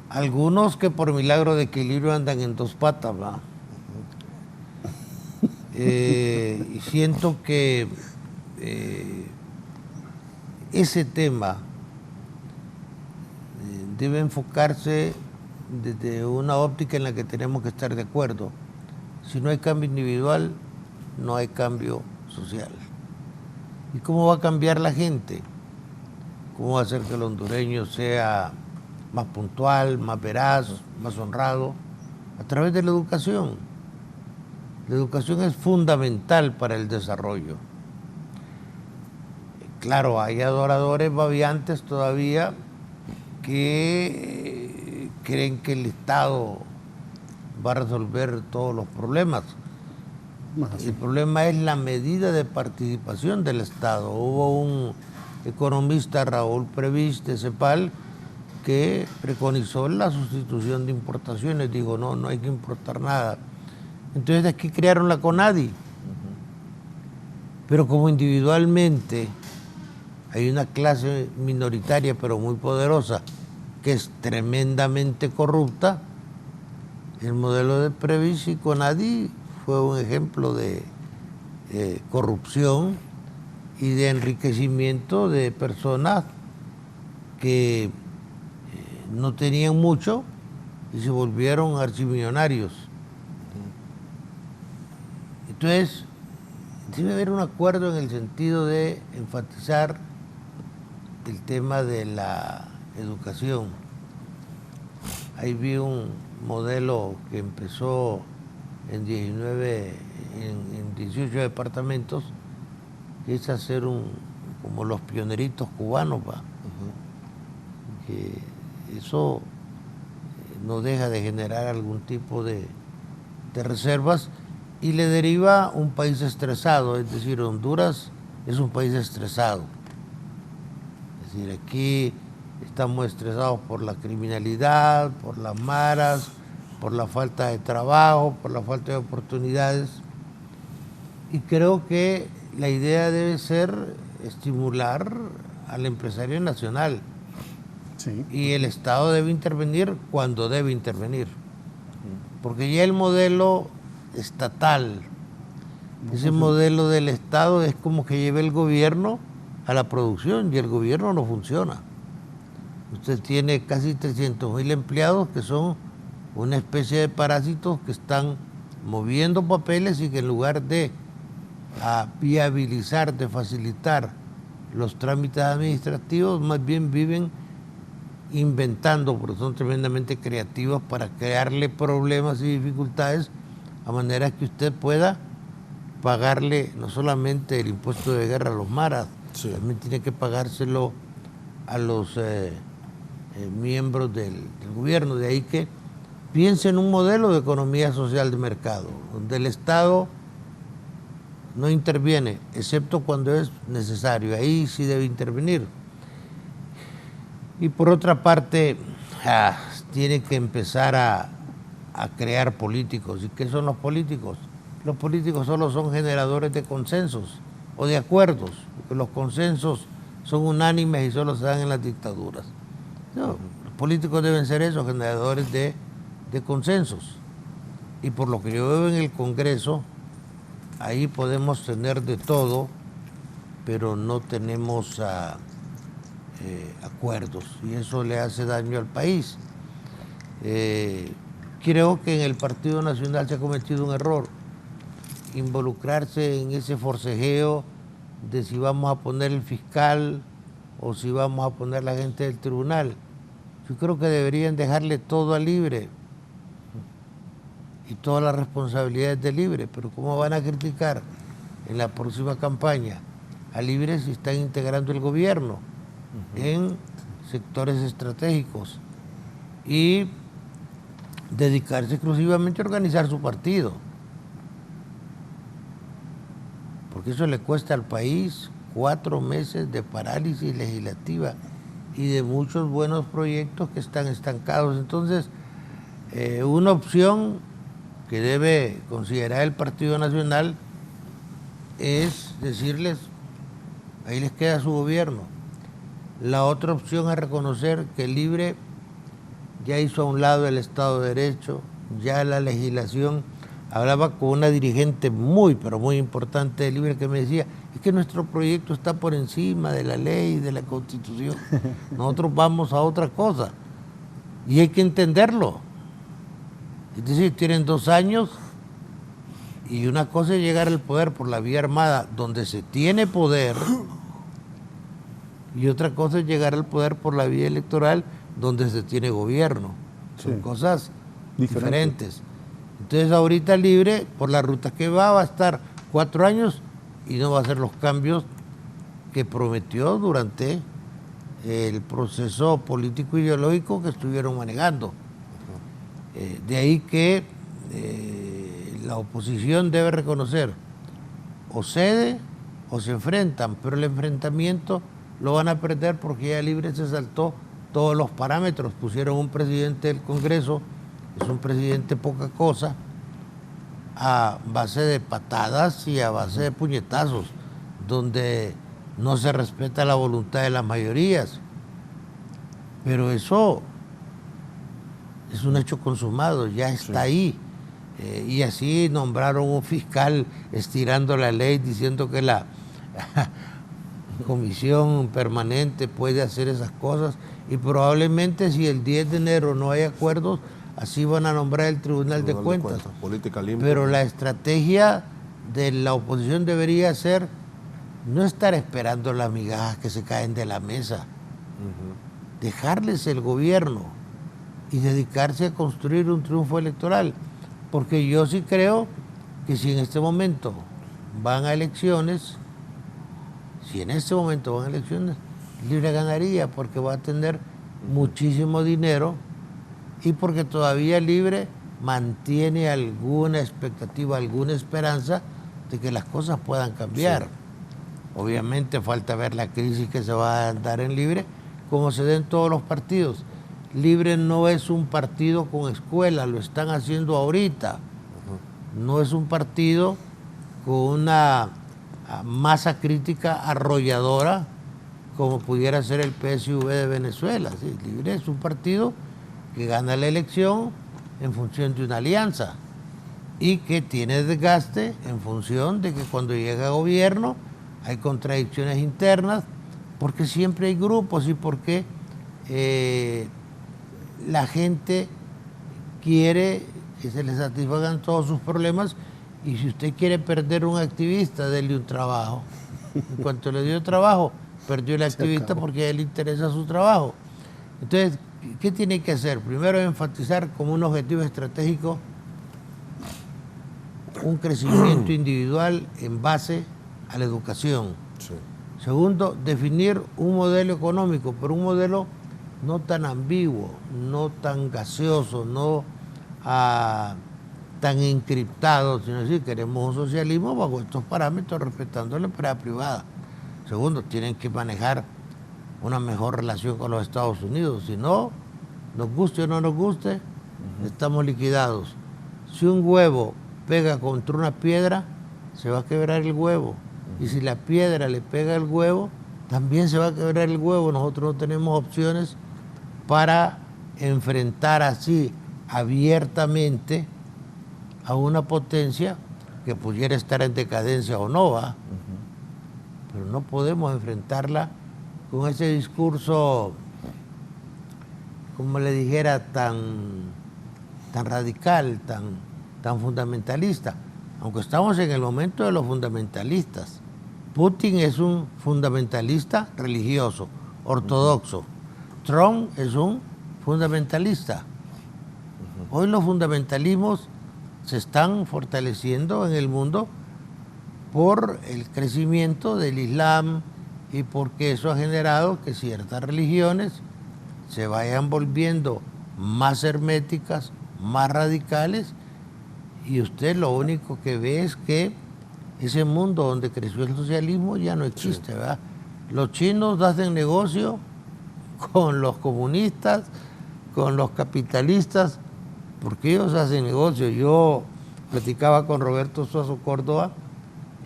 algunos que por milagro de equilibrio andan en 2 patas, y siento que ese tema debe enfocarse desde una óptica en la que tenemos que estar de acuerdo. Si no hay cambio individual, no hay cambio social. ¿Y cómo va a cambiar la gente? ¿Cómo va a hacer que el hondureño sea más puntual, más veraz, más honrado? A través de la educación. La educación es fundamental para el desarrollo. Claro, hay adoradores babiantes todavía que creen que el Estado va a resolver todos los problemas. El problema es la medida de participación del Estado. Hubo un economista, Raúl Previs de CEPAL, que preconizó la sustitución de importaciones. Digo, no hay que importar nada. Entonces aquí crearon la CONADI. Pero como individualmente hay una clase minoritaria pero muy poderosa que es tremendamente corrupta, el modelo de Previs y CONADI fue un ejemplo de corrupción y de enriquecimiento de personas que no tenían mucho y se volvieron archimillonarios. Entonces, debe haber un acuerdo en el sentido de enfatizar el tema de la educación. Ahí vi un modelo que empezó en 18 departamentos, que es hacer como los pioneritos cubanos, que eso no deja de generar algún tipo de reservas y le deriva un país estresado, es decir, Honduras es un país estresado. Es decir, aquí estamos estresados por la criminalidad, por las maras, por la falta de trabajo, por la falta de oportunidades. Y creo que la idea debe ser estimular al empresario nacional. Sí. Y el Estado debe intervenir cuando debe intervenir. porque ya el modelo estatal, ese modelo del Estado es como que lleva el gobierno a la producción y el gobierno no funciona. Usted tiene casi 300.000 empleados que son una especie de parásitos que están moviendo papeles y que en lugar de viabilizar, de facilitar los trámites administrativos, más bien viven inventando, porque son tremendamente creativos para crearle problemas y dificultades a manera que usted pueda pagarle no solamente el impuesto de guerra a los maras, también tiene que pagárselo a los miembros del gobierno. De ahí que piense en un modelo de economía social de mercado, donde el Estado no interviene, excepto cuando es necesario. Ahí sí debe intervenir. Y por otra parte, tiene que empezar a crear políticos. ¿Y qué son los políticos? Los políticos solo son generadores de consensos o de acuerdos, porque los consensos son unánimes y solo se dan en las dictaduras. No, los políticos deben ser esos, generadores de consensos. Y por lo que yo veo en el Congreso, ahí podemos tener de todo, pero no tenemos acuerdos, y eso le hace daño al país. Creo que en el Partido Nacional se ha cometido un error, involucrarse en ese forcejeo de si vamos a poner el fiscal o si vamos a poner la gente del tribunal. Yo creo que deberían dejarle todo a Libre y todas las responsabilidades de Libre, pero ¿cómo van a criticar en la próxima campaña a Libre si están integrando el gobierno en sectores estratégicos y dedicarse exclusivamente a organizar su partido? Porque eso le cuesta al país 4 meses de parálisis legislativa y de muchos buenos proyectos que están estancados. Entonces, una opción que debe considerar el Partido Nacional es decirles, ahí les queda su gobierno. La otra opción es reconocer que Libre ya hizo a un lado el Estado de Derecho, ya la legislación. Hablaba con una dirigente muy, pero muy importante de Libre que me decía, es que nuestro proyecto está por encima de la ley, de la Constitución. Nosotros vamos a otra cosa. Y hay que entenderlo. Es decir, tienen 2 años y una cosa es llegar al poder por la vía armada, donde se tiene poder, y otra cosa es llegar al poder por la vía electoral, donde se tiene gobierno. Son cosas diferentes. Entonces ahorita Libre, por la ruta que va a estar 4 años y no va a hacer los cambios que prometió durante el proceso político ideológico que estuvieron manejando. De ahí que la oposición debe reconocer, o cede o se enfrentan, pero el enfrentamiento lo van a perder porque ya Libre se saltó todos los parámetros. Pusieron un presidente del Congreso, es un presidente poca cosa, a base de patadas y a base de puñetazos, donde no se respeta la voluntad de las mayorías. Pero eso es un hecho consumado, ya está ahí. Y así nombraron un fiscal estirando la ley, diciendo que la comisión permanente puede hacer esas cosas, y probablemente si el 10 de enero no hay acuerdos, así van a nombrar el Tribunal de Cuentas. Política limpia. Pero la estrategia de la oposición debería ser no estar esperando las migajas que se caen de la mesa, dejarles el gobierno y dedicarse a construir un triunfo electoral. Porque yo sí creo que si en este momento van a elecciones, Libre ganaría, porque va a tener muchísimo dinero y porque todavía Libre mantiene alguna expectativa, alguna esperanza de que las cosas puedan cambiar. Obviamente falta ver la crisis que se va a dar en Libre, como se da en todos los partidos. Libre no es un partido con escuela, lo están haciendo ahorita. No es un partido con una masa crítica arrolladora como pudiera ser el PSV de Venezuela. ¿Sí? Libre es un partido que gana la elección en función de una alianza y que tiene desgaste en función de que cuando llega a gobierno hay contradicciones internas, porque siempre hay grupos y porque la gente quiere que se le satisfagan todos sus problemas, y si usted quiere perder un activista, denle un trabajo. En cuanto le dio trabajo, perdió el activista porque a él le interesa su trabajo. Entonces, ¿qué tiene que hacer? Primero, enfatizar como un objetivo estratégico un crecimiento individual en base a la educación. Sí. Segundo, definir un modelo económico, pero un modelo no tan ambiguo, no tan gaseoso, no tan encriptado, sino decir, queremos un socialismo bajo estos parámetros, respetando la empresa privada. Segundo, tienen que manejar una mejor relación con los Estados Unidos, si no, nos guste o no nos guste, estamos liquidados. Si un huevo pega contra una piedra, se va a quebrar el huevo. Y si la piedra le pega al huevo, también se va a quebrar el huevo. Nosotros no tenemos opciones para enfrentar así abiertamente a una potencia que pudiera estar en decadencia o no, ¿va? Pero no podemos enfrentarla con ese discurso, como le dijera, tan radical, tan fundamentalista. Aunque estamos en el momento de los fundamentalistas. Putin es un fundamentalista religioso, ortodoxo. Trump es un fundamentalista. Hoy los fundamentalismos se están fortaleciendo en el mundo por el crecimiento del Islam y porque eso ha generado que ciertas religiones se vayan volviendo más herméticas, más radicales, y usted lo único que ve es que ese mundo donde creció el socialismo ya no existe, ¿verdad? Los chinos hacen negocio con los comunistas, con los capitalistas, porque ellos hacen negocio. Yo platicaba con Roberto Suazo Córdoba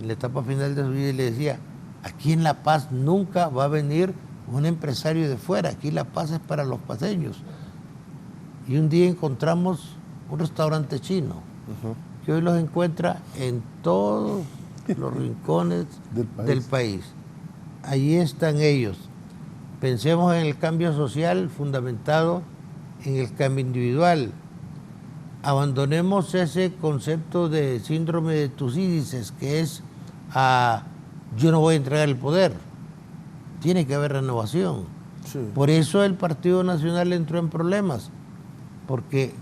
en la etapa final de su vida y le decía, aquí en La Paz nunca va a venir un empresario de fuera, aquí La Paz es para los paseños. Y un día encontramos un restaurante chino, que hoy los encuentra en todos los rincones del país. Allí están ellos. Pensemos en el cambio social fundamentado en el cambio individual. Abandonemos ese concepto de síndrome de Tucídides, que es yo no voy a entregar el poder. Tiene que haber renovación. Sí. Por eso el Partido Nacional entró en problemas, porque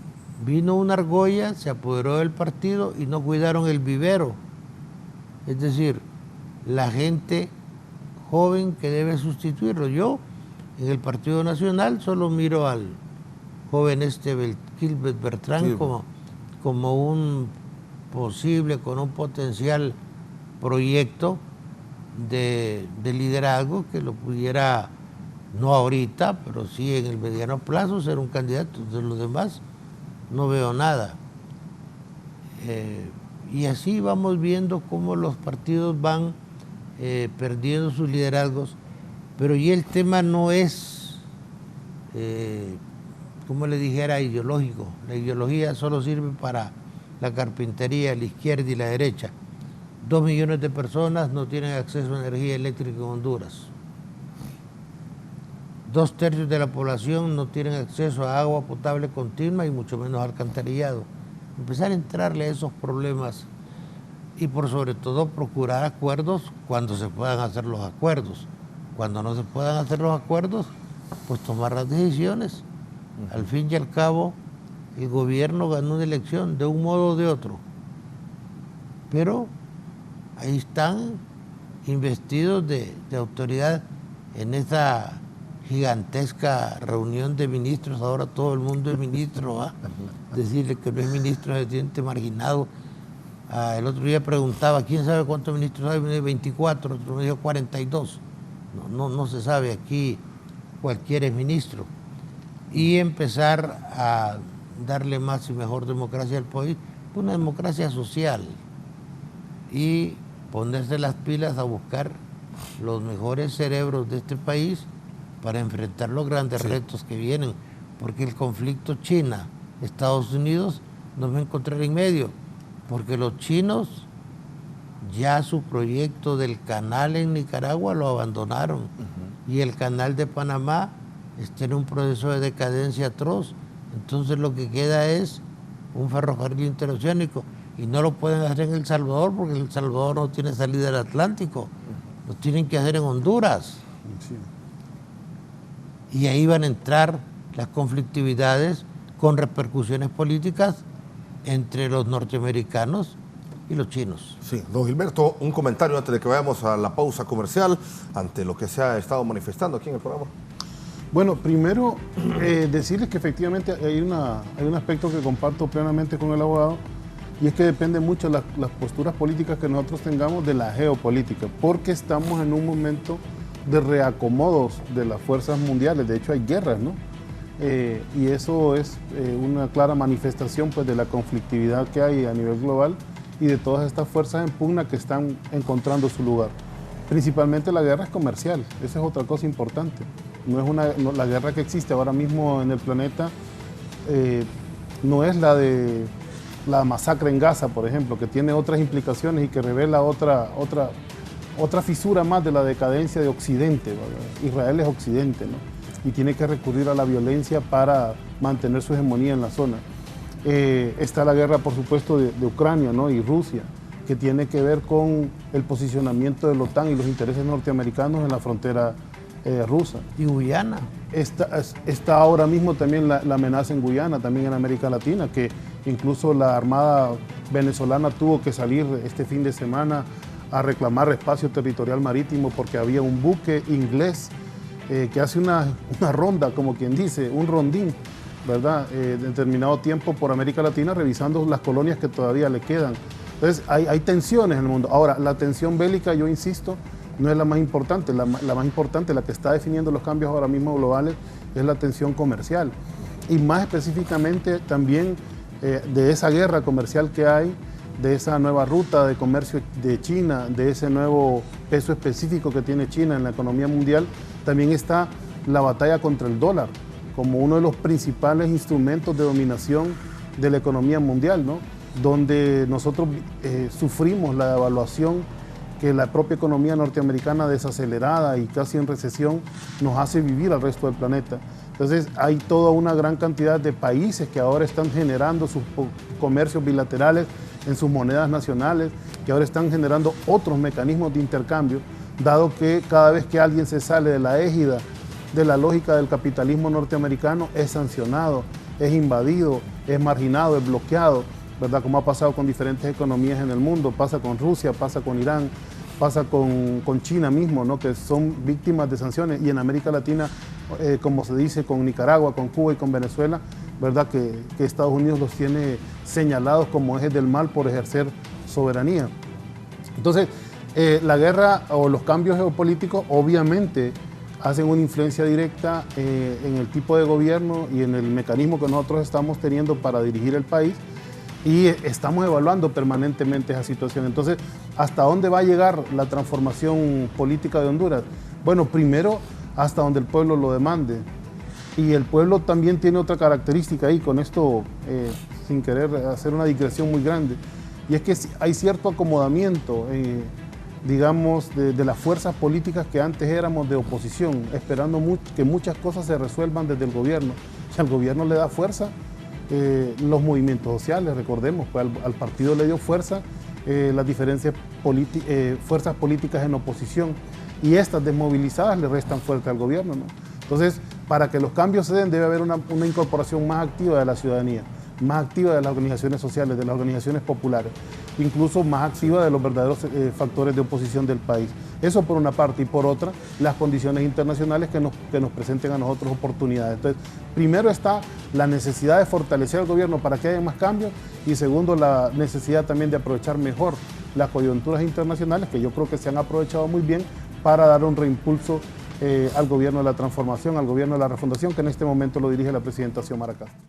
vino una argolla, se apoderó del partido y no cuidaron el vivero. Es decir, la gente joven que debe sustituirlo. Yo, en el Partido Nacional, solo miro al joven Gilbert Bertrand sí, como un posible, con un potencial proyecto de liderazgo que lo pudiera, no ahorita, pero sí en el mediano plazo, ser un candidato. De los demás no veo nada. Y así vamos viendo cómo los partidos van perdiendo sus liderazgos, pero y el tema no es, como le dijera, ideológico. La ideología solo sirve para la carpintería, la izquierda y la derecha. 2 millones de personas no tienen acceso a energía eléctrica en Honduras. 2/3 de la población no tienen acceso a agua potable continua y mucho menos alcantarillado. Empezar a entrarle a esos problemas y por sobre todo procurar acuerdos cuando se puedan hacer los acuerdos. Cuando no se puedan hacer los acuerdos, pues tomar las decisiones. Al fin y al cabo, el gobierno ganó una elección de un modo o de otro. Pero ahí están investidos de autoridad en esa gigantesca reunión de ministros. Ahora todo el mundo es ministro, ¿va? Decirle que no es ministro se siente marginado. El otro día preguntaba, ¿quién sabe cuántos ministros hay? Me dijo 24, otro me dijo 42. No se sabe, aquí cualquiera es ministro. Y empezar a darle más y mejor democracia al país, una democracia social. Y ponerse las pilas a buscar los mejores cerebros de este país para enfrentar los grandes retos que vienen, porque el conflicto China, Estados Unidos nos va a encontrar en medio, porque los chinos ya su proyecto del canal en Nicaragua lo abandonaron, y el canal de Panamá está en un proceso de decadencia atroz. Entonces lo que queda es un ferrocarril interoceánico, y no lo pueden hacer en El Salvador porque El Salvador no tiene salida al Atlántico, lo tienen que hacer en Honduras. Sí. Y ahí van a entrar las conflictividades con repercusiones políticas entre los norteamericanos y los chinos. Sí, don Gilberto, un comentario antes de que vayamos a la pausa comercial ante lo que se ha estado manifestando aquí en el programa. Bueno, primero decirles que efectivamente hay un aspecto que comparto plenamente con el abogado, y es que depende mucho las posturas políticas que nosotros tengamos de la geopolítica, porque estamos en un momento de reacomodos de las fuerzas mundiales. De hecho hay guerras, ¿no? Y eso es una clara manifestación, pues, de la conflictividad que hay a nivel global y de todas estas fuerzas en pugna que están encontrando su lugar. Principalmente la guerra es comercial, esa es otra cosa importante. La guerra que existe ahora mismo en el planeta no es la de la masacre en Gaza, por ejemplo, que tiene otras implicaciones y que revela otra fisura más de la decadencia de Occidente, ¿verdad? Israel es Occidente, ¿no? Y tiene que recurrir a la violencia para mantener su hegemonía en la zona. Está la guerra, por supuesto, de Ucrania, ¿no? Y Rusia, que tiene que ver con el posicionamiento de la OTAN y los intereses norteamericanos en la frontera rusa. Y Guyana. Está ahora mismo también la amenaza en Guyana, también en América Latina, que incluso la Armada venezolana tuvo que salir este fin de semana a reclamar espacio territorial marítimo porque había un buque inglés que hace una ronda, como quien dice, un rondín, ¿verdad? De determinado tiempo por América Latina, revisando las colonias que todavía le quedan. Entonces hay tensiones en el mundo. Ahora, la tensión bélica, yo insisto, no es la más importante. La más importante, la que está definiendo los cambios ahora mismo globales, es la tensión comercial. Y más específicamente también de esa guerra comercial que hay, de esa nueva ruta de comercio de China, de ese nuevo peso específico que tiene China en la economía mundial, también está la batalla contra el dólar, como uno de los principales instrumentos de dominación de la economía mundial, ¿no? Donde nosotros sufrimos la devaluación que la propia economía norteamericana desacelerada y casi en recesión nos hace vivir al resto del planeta. Entonces hay toda una gran cantidad de países que ahora están generando sus comercios bilaterales en sus monedas nacionales, que ahora están generando otros mecanismos de intercambio, dado que cada vez que alguien se sale de la égida de la lógica del capitalismo norteamericano, es sancionado, es invadido, es marginado, es bloqueado, ¿verdad? Como ha pasado con diferentes economías en el mundo, pasa con Rusia, pasa con Irán, pasa con China mismo, ¿no? Que son víctimas de sanciones, y en América Latina, como se dice, con Nicaragua, con Cuba y con Venezuela, ¿verdad? Que Estados Unidos los tiene señalados como ejes del mal por ejercer soberanía. Entonces, la guerra o los cambios geopolíticos obviamente hacen una influencia directa en el tipo de gobierno y en el mecanismo que nosotros estamos teniendo para dirigir el país, y estamos evaluando permanentemente esa situación. Entonces, ¿hasta dónde va a llegar la transformación política de Honduras? Bueno, primero, hasta donde el pueblo lo demande. Y el pueblo también tiene otra característica ahí, con esto, sin querer hacer una digresión muy grande, y es que hay cierto acomodamiento, digamos, de las fuerzas políticas que antes éramos de oposición, esperando que muchas cosas se resuelvan desde el gobierno. Si al gobierno le da fuerza, los movimientos sociales, recordemos, pues al partido le dio fuerza las diferentes fuerzas políticas en oposición, y estas desmovilizadas le restan fuerza al gobierno, ¿no? Entonces, para que los cambios se den, debe haber una incorporación más activa de la ciudadanía, más activa de las organizaciones sociales, de las organizaciones populares, incluso más activa de los verdaderos factores de oposición del país. Eso por una parte, y por otra, las condiciones internacionales que nos presenten a nosotros oportunidades. Entonces, primero está la necesidad de fortalecer al gobierno para que haya más cambios, y segundo, la necesidad también de aprovechar mejor las coyunturas internacionales, que yo creo que se han aprovechado muy bien para dar un reimpulso al gobierno de la transformación, al gobierno de la refundación, que en este momento lo dirige la presidenta Xiomara Castro.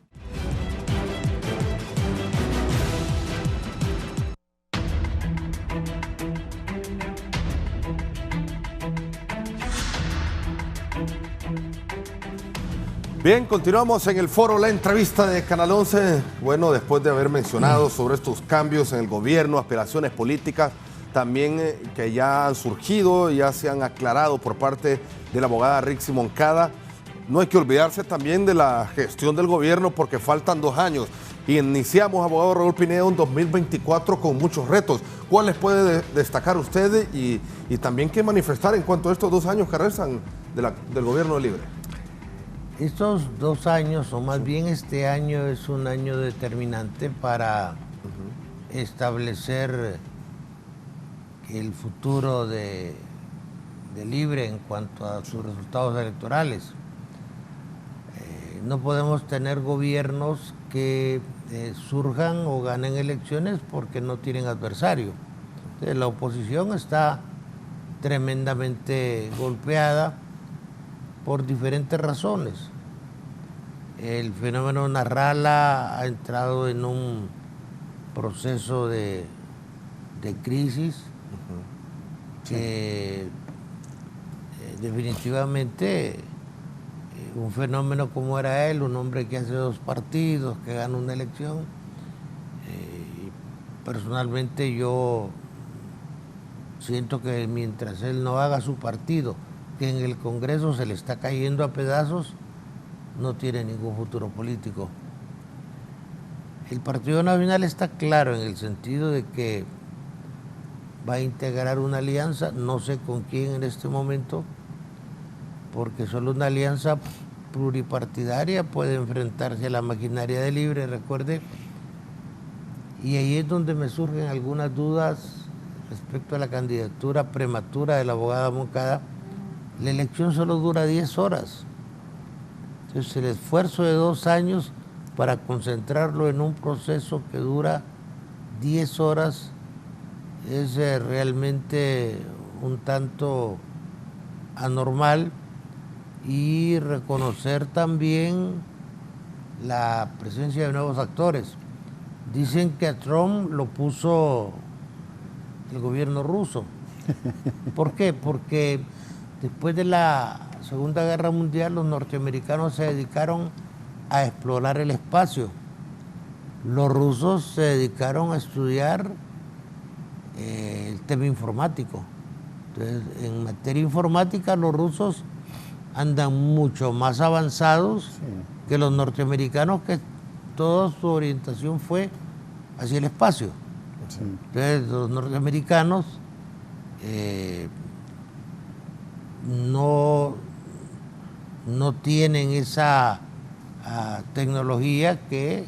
Bien, continuamos en el foro, la entrevista de Canal 11. Bueno, después de haber mencionado sobre estos cambios en el gobierno, aspiraciones políticas, también que ya han surgido, ya se han aclarado por parte de la abogada Rixi Moncada, no hay que olvidarse también de la gestión del gobierno porque faltan 2 años. Y iniciamos, abogado Raúl Pineda, un 2024 con muchos retos. ¿Cuáles puede destacar usted y también qué manifestar en cuanto a estos 2 años que restan del gobierno libre? Estos 2 años, o más bien este año, es un año determinante para establecer el futuro de Libre en cuanto a sus resultados electorales. No podemos tener gobiernos que surjan o ganen elecciones porque no tienen adversario. Entonces, la oposición está tremendamente golpeada por diferentes razones. El fenómeno Narrala ha entrado en un proceso de crisis que definitivamente un fenómeno como era él, un hombre que hace 2 partidos, que gana una elección, personalmente yo siento que mientras él no haga su partido, que en el Congreso se le está cayendo a pedazos, no tiene ningún futuro político. El Partido Nacional está claro en el sentido de que va a integrar una alianza, no sé con quién en este momento, porque solo una alianza pluripartidaria puede enfrentarse a la maquinaria de Libre, recuerde, y ahí es donde me surgen algunas dudas respecto a la candidatura prematura de la abogada Moncada. La elección solo dura 10 horas. Entonces el esfuerzo de 2 años para concentrarlo en un proceso que dura 10 horas es realmente un tanto anormal, y reconocer también la presencia de nuevos actores. Dicen que a Trump lo puso el gobierno ruso. ¿Por qué? Porque después de la Segunda Guerra Mundial los norteamericanos se dedicaron a explorar el espacio. Los rusos se dedicaron a estudiar el tema informático. Entonces, en materia informática los rusos andan mucho más avanzados que los norteamericanos, que toda su orientación fue hacia el espacio. Entonces los norteamericanos no tienen esa tecnología que es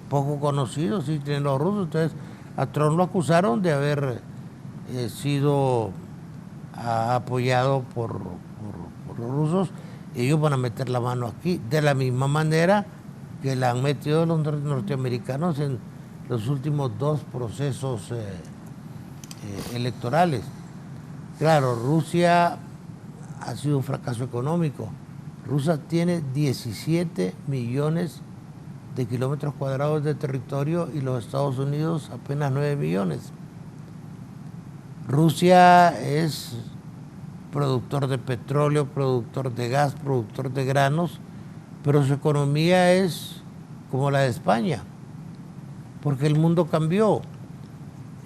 poco conocido, sí tienen los rusos. Entonces a Trump lo acusaron de haber sido apoyado por los rusos. Ellos van a meter la mano aquí, de la misma manera que la han metido los norteamericanos en los últimos 2 procesos electorales. Claro, Rusia ha sido un fracaso económico. Rusia tiene 17 millones de kilómetros cuadrados de territorio y los Estados Unidos apenas 9 millones. Rusia es productor de petróleo, productor de gas, productor de granos, pero su economía es como la de España, porque el mundo cambió.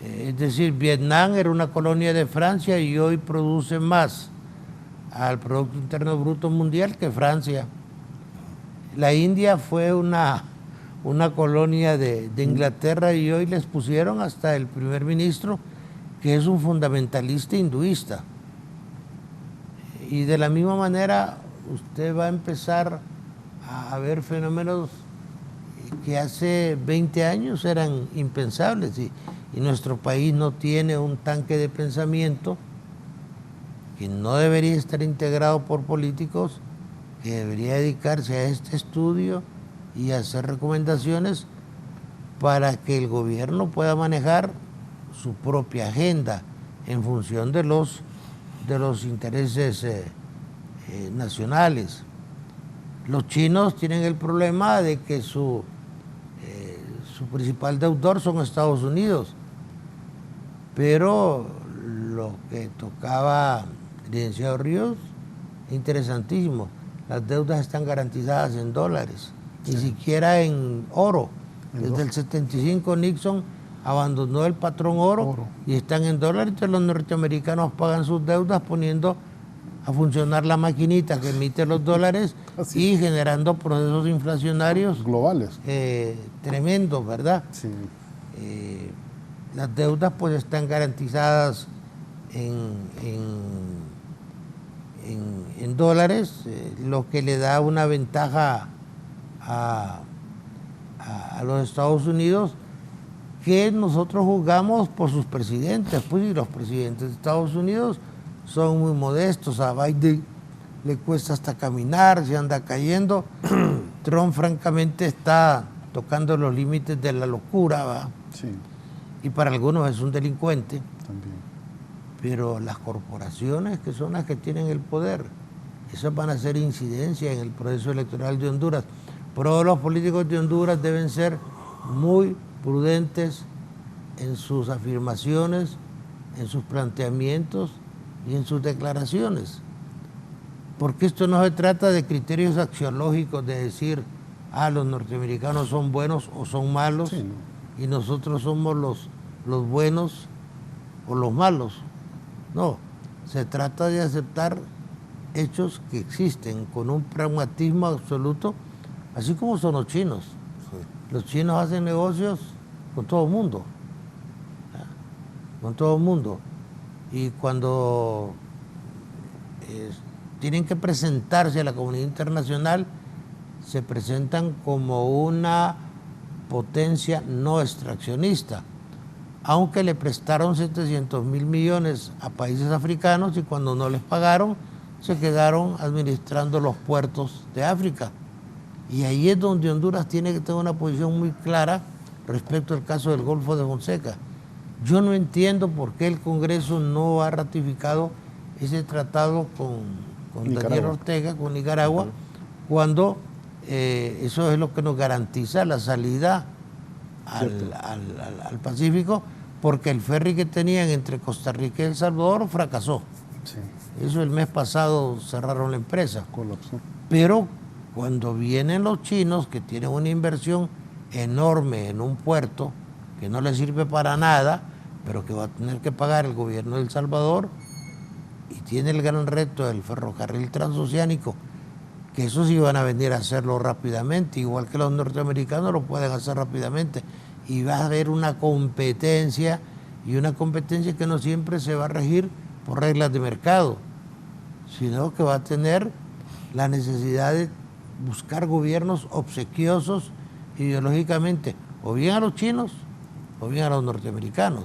Es decir, Vietnam era una colonia de Francia y hoy produce más al Producto Interno Bruto Mundial que Francia. La India fue una colonia de Inglaterra y hoy les pusieron hasta el primer ministro, que es un fundamentalista hinduista. Y de la misma manera usted va a empezar a ver fenómenos que hace 20 años eran impensables, y nuestro país no tiene un tanque de pensamiento que no debería estar integrado por políticos, que debería dedicarse a este estudio y hacer recomendaciones para que el gobierno pueda manejar su propia agenda en función de los intereses nacionales. Los chinos tienen el problema de que su principal deudor son Estados Unidos, pero lo que tocaba el licenciado Ríos, interesantísimo. las deudas están garantizadas en dólares, ni siquiera en oro. Desde el 75 Nixon abandonó el patrón oro y están en dólares. Entonces los norteamericanos pagan sus deudas poniendo a funcionar la maquinita que emite los dólares y generando procesos inflacionarios globales tremendos, ¿verdad? Sí. Las deudas pues están garantizadas en dólares, lo que le da una ventaja a los Estados Unidos, que nosotros juzgamos por sus presidentes, pues, y los presidentes de Estados Unidos son muy modestos. A Biden le cuesta hasta caminar, se anda cayendo. Trump francamente está tocando los límites de la locura, ¿va? Sí. Y para algunos es un delincuente. También. Pero las corporaciones, que son las que tienen el poder, esas van a hacer incidencia en el proceso electoral de Honduras. Pero los políticos de Honduras deben ser muy prudentes en sus afirmaciones, en sus planteamientos y en sus declaraciones. Porque esto no se trata de criterios axiológicos de decir, los norteamericanos son buenos o son malos, sí, ¿no? Y nosotros somos los buenos o los malos. No, se trata de aceptar hechos que existen con un pragmatismo absoluto, así como son los chinos. Sí. Los chinos hacen negocios con todo el mundo, con todo el mundo. Y cuando tienen que presentarse a la comunidad internacional, se presentan como una potencia no extraccionista, aunque le prestaron 700.000 millones a países africanos y cuando no les pagaron, se quedaron administrando los puertos de África. Y ahí es donde Honduras tiene que tener una posición muy clara respecto al caso del Golfo de Fonseca. Yo no entiendo por qué el Congreso no ha ratificado ese tratado con Daniel Ortega, con Nicaragua, cuando eso es lo que nos garantiza la salida al Pacífico, porque el ferry que tenían entre Costa Rica y El Salvador fracasó. Sí. Eso el mes pasado cerraron la empresa. Colapsó. Pero cuando vienen los chinos, que tienen una inversión enorme en un puerto que no les sirve para nada, pero que va a tener que pagar el gobierno de El Salvador, y tiene el gran reto del ferrocarril transoceánico, que esos sí van a venir a hacerlo rápidamente, igual que los norteamericanos lo pueden hacer rápidamente, y va a haber una competencia, y una competencia que no siempre se va a regir por reglas de mercado, sino que va a tener la necesidad de buscar gobiernos obsequiosos ideológicamente, o bien a los chinos, o bien a los norteamericanos.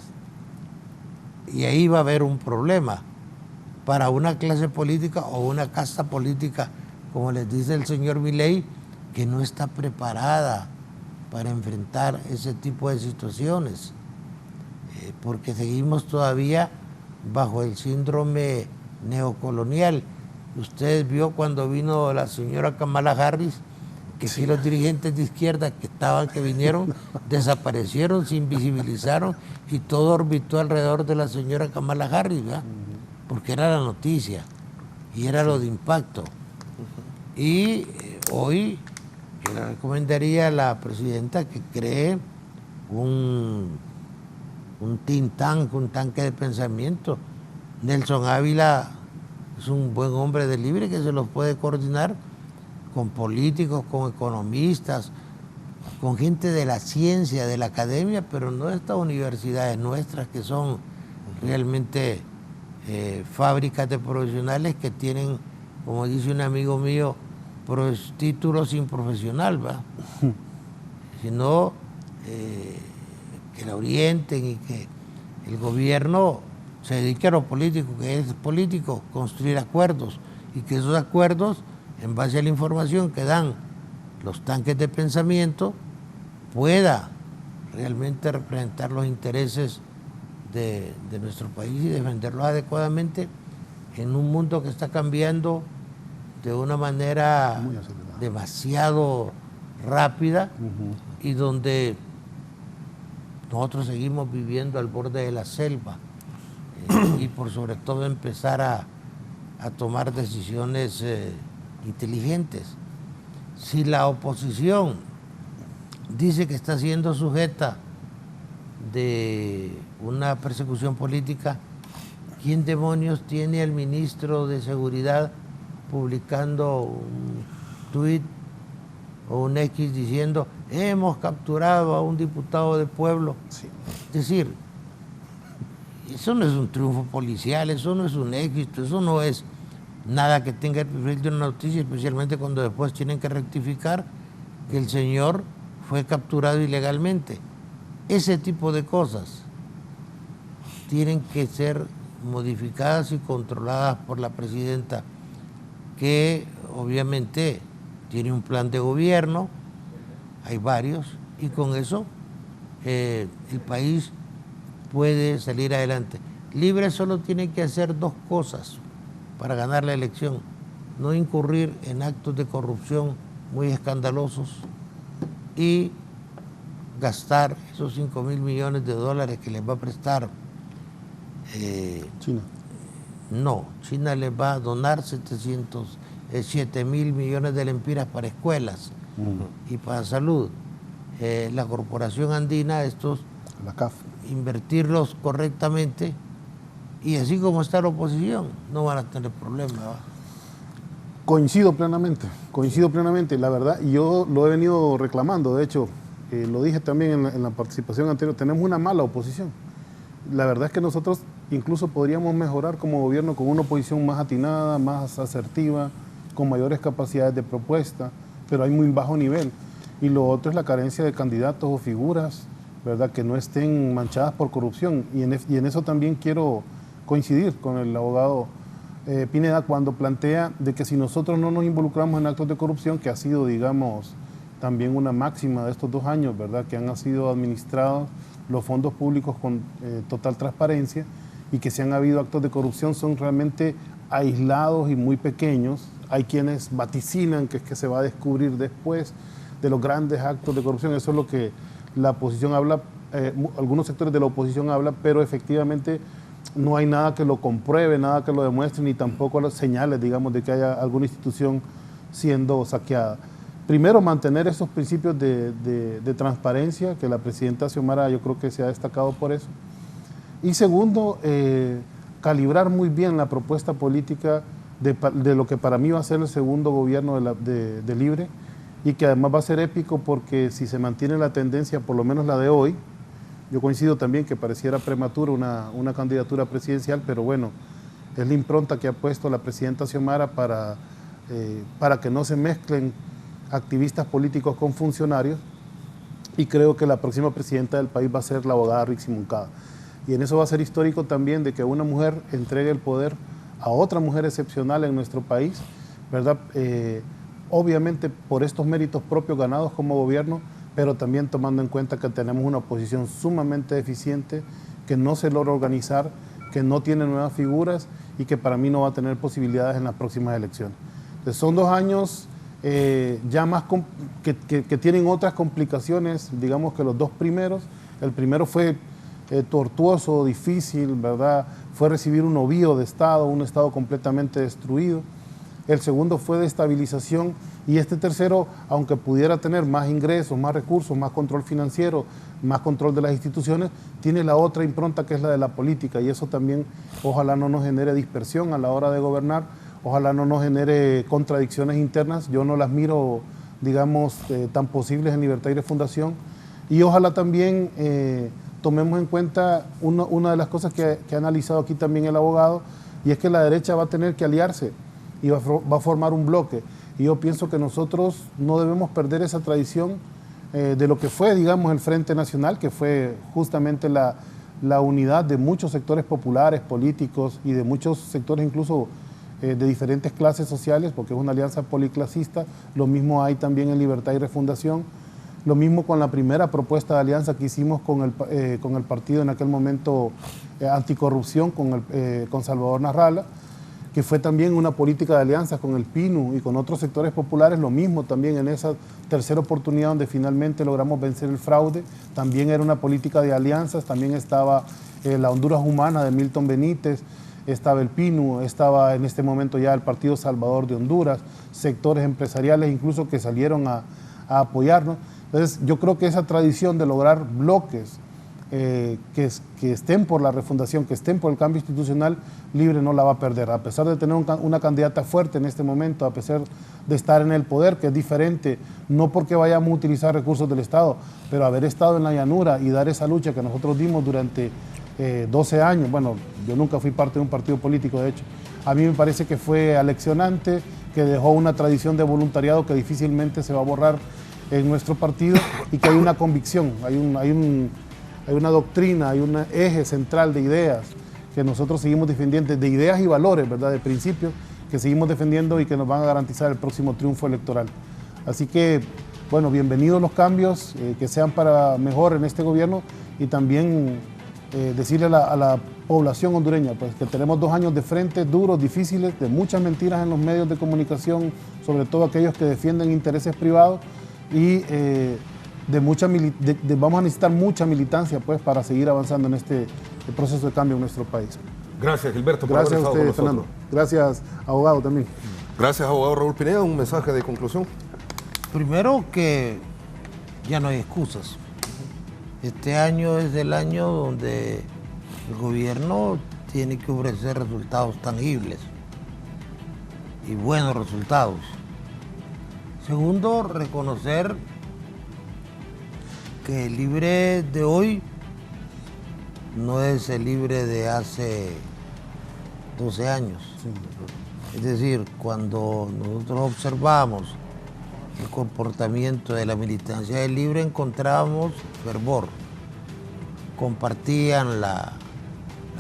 Y ahí va a haber un problema para una clase política o una casta política, como les dice el señor Milei, que no está preparada para enfrentar ese tipo de situaciones, porque seguimos todavía bajo el síndrome neocolonial. Usted vio cuando vino la señora Kamala Harris, que sí, los dirigentes de izquierda que vinieron, desaparecieron, se invisibilizaron y todo orbitó alrededor de la señora Kamala Harris, ¿verdad? Porque era la noticia y era lo de impacto. Y hoy yo le recomendaría a la presidenta que cree un think tank, un tanque de pensamiento. Nelson Ávila es un buen hombre de libre que se los puede coordinar con políticos, con economistas, con gente de la ciencia, de la academia, pero no de estas universidades nuestras que son realmente fábricas de profesionales que tienen, como dice un amigo mío, títulos sin profesional, ¿va? Sino que la orienten y que el gobierno se dedique a lo político, que es político, construir acuerdos, y que esos acuerdos, en base a la información que dan los tanques de pensamiento, pueda realmente representar los intereses de nuestro país y defenderlos adecuadamente en un mundo que está cambiando de una manera demasiado rápida y donde nosotros seguimos viviendo al borde de la selva y por sobre todo empezar a tomar decisiones inteligentes. Si la oposición dice que está siendo sujeta de una persecución política, ¿quién demonios tiene al ministro de Seguridad publicando un tuit o un X diciendo hemos capturado a un diputado de pueblo? Sí. Es decir, eso no es un triunfo policial, eso no es un éxito, eso no es nada que tenga el perfil de una noticia, especialmente cuando después tienen que rectificar que el señor fue capturado ilegalmente. Ese tipo de cosas tienen que ser modificadas y controladas por la presidenta, que obviamente tiene un plan de gobierno, hay varios, y con eso el país puede salir adelante. Libre solo tiene que hacer dos cosas para ganar la elección: no incurrir en actos de corrupción muy escandalosos y gastar esos 5.000 millones de dólares que les va a prestar China. No, China les va a donar 7.000 millones de lempiras para escuelas y para salud. La Corporación Andina, La CAF, invertirlos correctamente, y así como está la oposición, no van a tener problemas. Coincido plenamente, la verdad, y yo lo he venido reclamando. De hecho, lo dije también en la participación anterior, tenemos una mala oposición. La verdad es que nosotros incluso podríamos mejorar como gobierno con una oposición más atinada, más asertiva, con mayores capacidades de propuesta, pero hay muy bajo nivel. Y lo otro es la carencia de candidatos o figuras, ¿verdad?, que no estén manchadas por corrupción. Y en eso también quiero coincidir con el abogado Pineda cuando plantea de que si nosotros no nos involucramos en actos de corrupción, que ha sido, digamos, también una máxima de estos 2 años, ¿verdad?, que han sido administrados los fondos públicos con total transparencia, y que si han habido actos de corrupción son realmente aislados y muy pequeños. Hay quienes vaticinan que es que se va a descubrir después de los grandes actos de corrupción. Eso es lo que la oposición habla, algunos sectores de la oposición hablan, pero efectivamente no hay nada que lo compruebe, nada que lo demuestre, ni tampoco las señales, digamos, de que haya alguna institución siendo saqueada. Primero, mantener esos principios de transparencia, que la presidenta Xiomara yo creo que se ha destacado por eso. Y segundo, calibrar muy bien la propuesta política de lo que para mí va a ser el segundo gobierno de Libre, y que además va a ser épico porque si se mantiene la tendencia, por lo menos la de hoy, yo coincido también que pareciera prematuro una candidatura presidencial, pero bueno, es la impronta que ha puesto la presidenta Xiomara para que no se mezclen activistas políticos con funcionarios, y creo que la próxima presidenta del país va a ser la abogada Rixi Moncada. Y en eso va a ser histórico también de que una mujer entregue el poder a otra mujer excepcional en nuestro país, ¿verdad? Obviamente por estos méritos propios ganados como gobierno, pero también tomando en cuenta que tenemos una oposición sumamente deficiente, que no se logra organizar, que no tiene nuevas figuras y que para mí no va a tener posibilidades en las próximas elecciones. Entonces son 2 años ya más que tienen otras complicaciones, digamos, que los 2 primeros. El primero fue tortuoso, difícil, ¿verdad? Fue recibir un ovío de Estado, un Estado completamente destruido. El segundo fue de estabilización, y este tercero, aunque pudiera tener más ingresos, más recursos, más control financiero, más control de las instituciones, tiene la otra impronta que es la de la política, y eso también ojalá no nos genere dispersión a la hora de gobernar, ojalá no nos genere contradicciones internas. Yo no las miro, digamos, tan posibles en Libertad y Refundación, y ojalá también tomemos en cuenta una de las cosas que ha analizado aquí también el abogado, y es que la derecha va a tener que aliarse y va a formar un bloque. Y yo pienso que nosotros no debemos perder esa tradición de lo que fue, digamos, el Frente Nacional, que fue justamente la unidad de muchos sectores populares, políticos, y de muchos sectores incluso de diferentes clases sociales, porque es una alianza policlasista. Lo mismo hay también en Libertad y Refundación. Lo mismo con la primera propuesta de alianza que hicimos con el partido en aquel momento anticorrupción, con Salvador Narrala, que fue también una política de alianzas con el PINU y con otros sectores populares. Lo mismo también en esa tercera oportunidad donde finalmente logramos vencer el fraude, también era una política de alianzas. También estaba la Honduras Humana de Milton Benítez, estaba el PINU, estaba en este momento ya el Partido Salvador de Honduras, sectores empresariales incluso que salieron a apoyarnos. Entonces yo creo que esa tradición de lograr bloques que estén por la refundación, que estén por el cambio institucional, Libre no la va a perder, a pesar de tener una candidata fuerte en este momento, a pesar de estar en el poder, que es diferente, no porque vayamos a utilizar recursos del Estado, pero haber estado en la llanura y dar esa lucha que nosotros dimos durante 12 años, bueno, yo nunca fui parte de un partido político, de hecho, a mí me parece que fue aleccionante, que dejó una tradición de voluntariado que difícilmente se va a borrar en nuestro partido y que hay una convicción, hay una doctrina, hay un eje central de ideas que nosotros seguimos defendiendo, de ideas y valores, ¿verdad?, de principios que seguimos defendiendo y que nos van a garantizar el próximo triunfo electoral. Así que, bueno, bienvenidos los cambios, que sean para mejor en este gobierno y también decirle a la población hondureña pues, que tenemos 2 años de frente duros, difíciles, de muchas mentiras en los medios de comunicación, sobre todo aquellos que defienden intereses privados y vamos a necesitar mucha militancia pues, para seguir avanzando en este proceso de cambio en nuestro país. Gracias, Gilberto, por Gracias haber a estado usted, con nosotros. Fernando. Gracias, abogado, también. Gracias, abogado Raúl Pineda. Un mensaje de conclusión. Primero que ya no hay excusas. Este año es el año donde el gobierno tiene que ofrecer resultados tangibles y buenos resultados. Segundo, reconocer que el Libre de hoy no es el Libre de hace 12 años. Es decir, cuando nosotros observamos el comportamiento de la militancia del Libre, encontrábamos fervor. Compartían la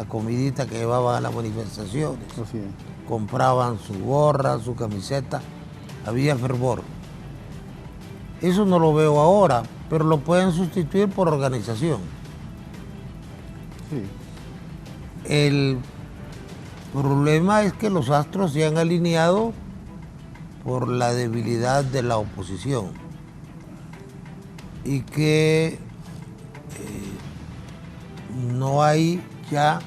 comidita que llevaban a las manifestaciones. Así es. Compraban su gorra, su camiseta. Había fervor. Eso no lo veo ahora, pero lo pueden sustituir por organización. Sí. El problema es que los astros se han alineado por la debilidad de la oposición y que no hay ya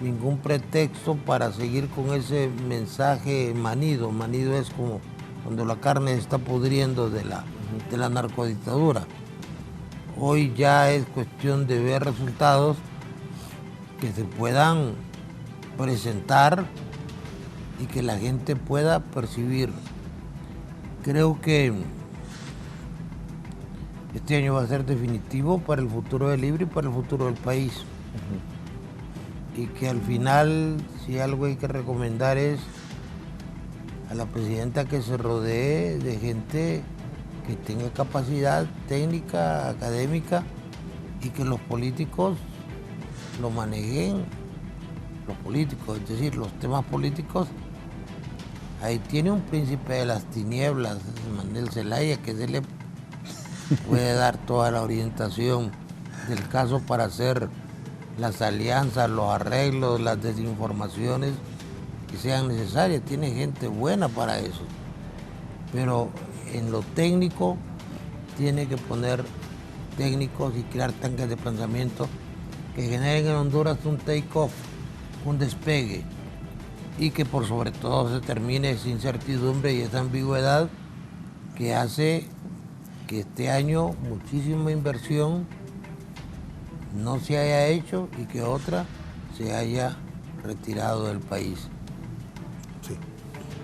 ningún pretexto para seguir con ese mensaje manido. Manido es como cuando la carne se está pudriendo de la narcodictadura. Hoy ya es cuestión de ver resultados que se puedan presentar y que la gente pueda percibir. Creo que este año va a ser definitivo para el futuro del Libre y para el futuro del país. Y que al final, si algo hay que recomendar es a la presidenta que se rodee de gente que tenga capacidad técnica, académica, y que los políticos lo manejen, los políticos, es decir, los temas políticos. Ahí tiene un príncipe de las tinieblas, Manuel Zelaya, que se le puede dar toda la orientación del caso para hacer las alianzas, los arreglos, las desinformaciones que sean necesarias. Tiene gente buena para eso. Pero en lo técnico tiene que poner técnicos y crear tanques de pensamiento que generen en Honduras un take-off, un despegue, y que por sobre todo se termine esa incertidumbre y esa ambigüedad que hace que este año muchísima inversión no se haya hecho y que otra se haya retirado del país. Sí.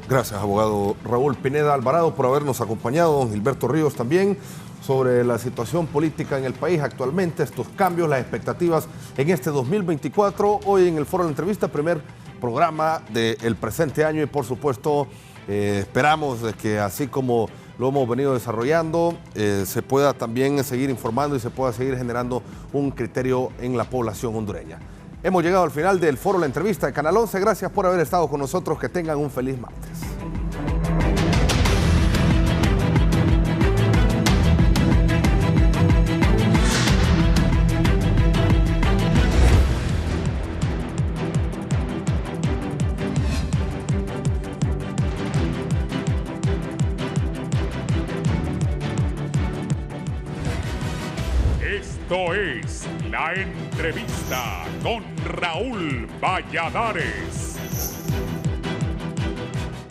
Gracias, abogado Raúl Pineda Alvarado, por habernos acompañado, don Gilberto Ríos también, sobre la situación política en el país actualmente, estos cambios, las expectativas en este 2024. Hoy en el Foro de la Entrevista, primer programa del presente año y por supuesto esperamos de que así como lo hemos venido desarrollando, se pueda también seguir informando y se pueda seguir generando un criterio en la población hondureña. Hemos llegado al final del Foro de la Entrevista de Canal 11. Gracias por haber estado con nosotros. Que tengan un feliz martes. Esto es la entrevista con Raúl Valladares.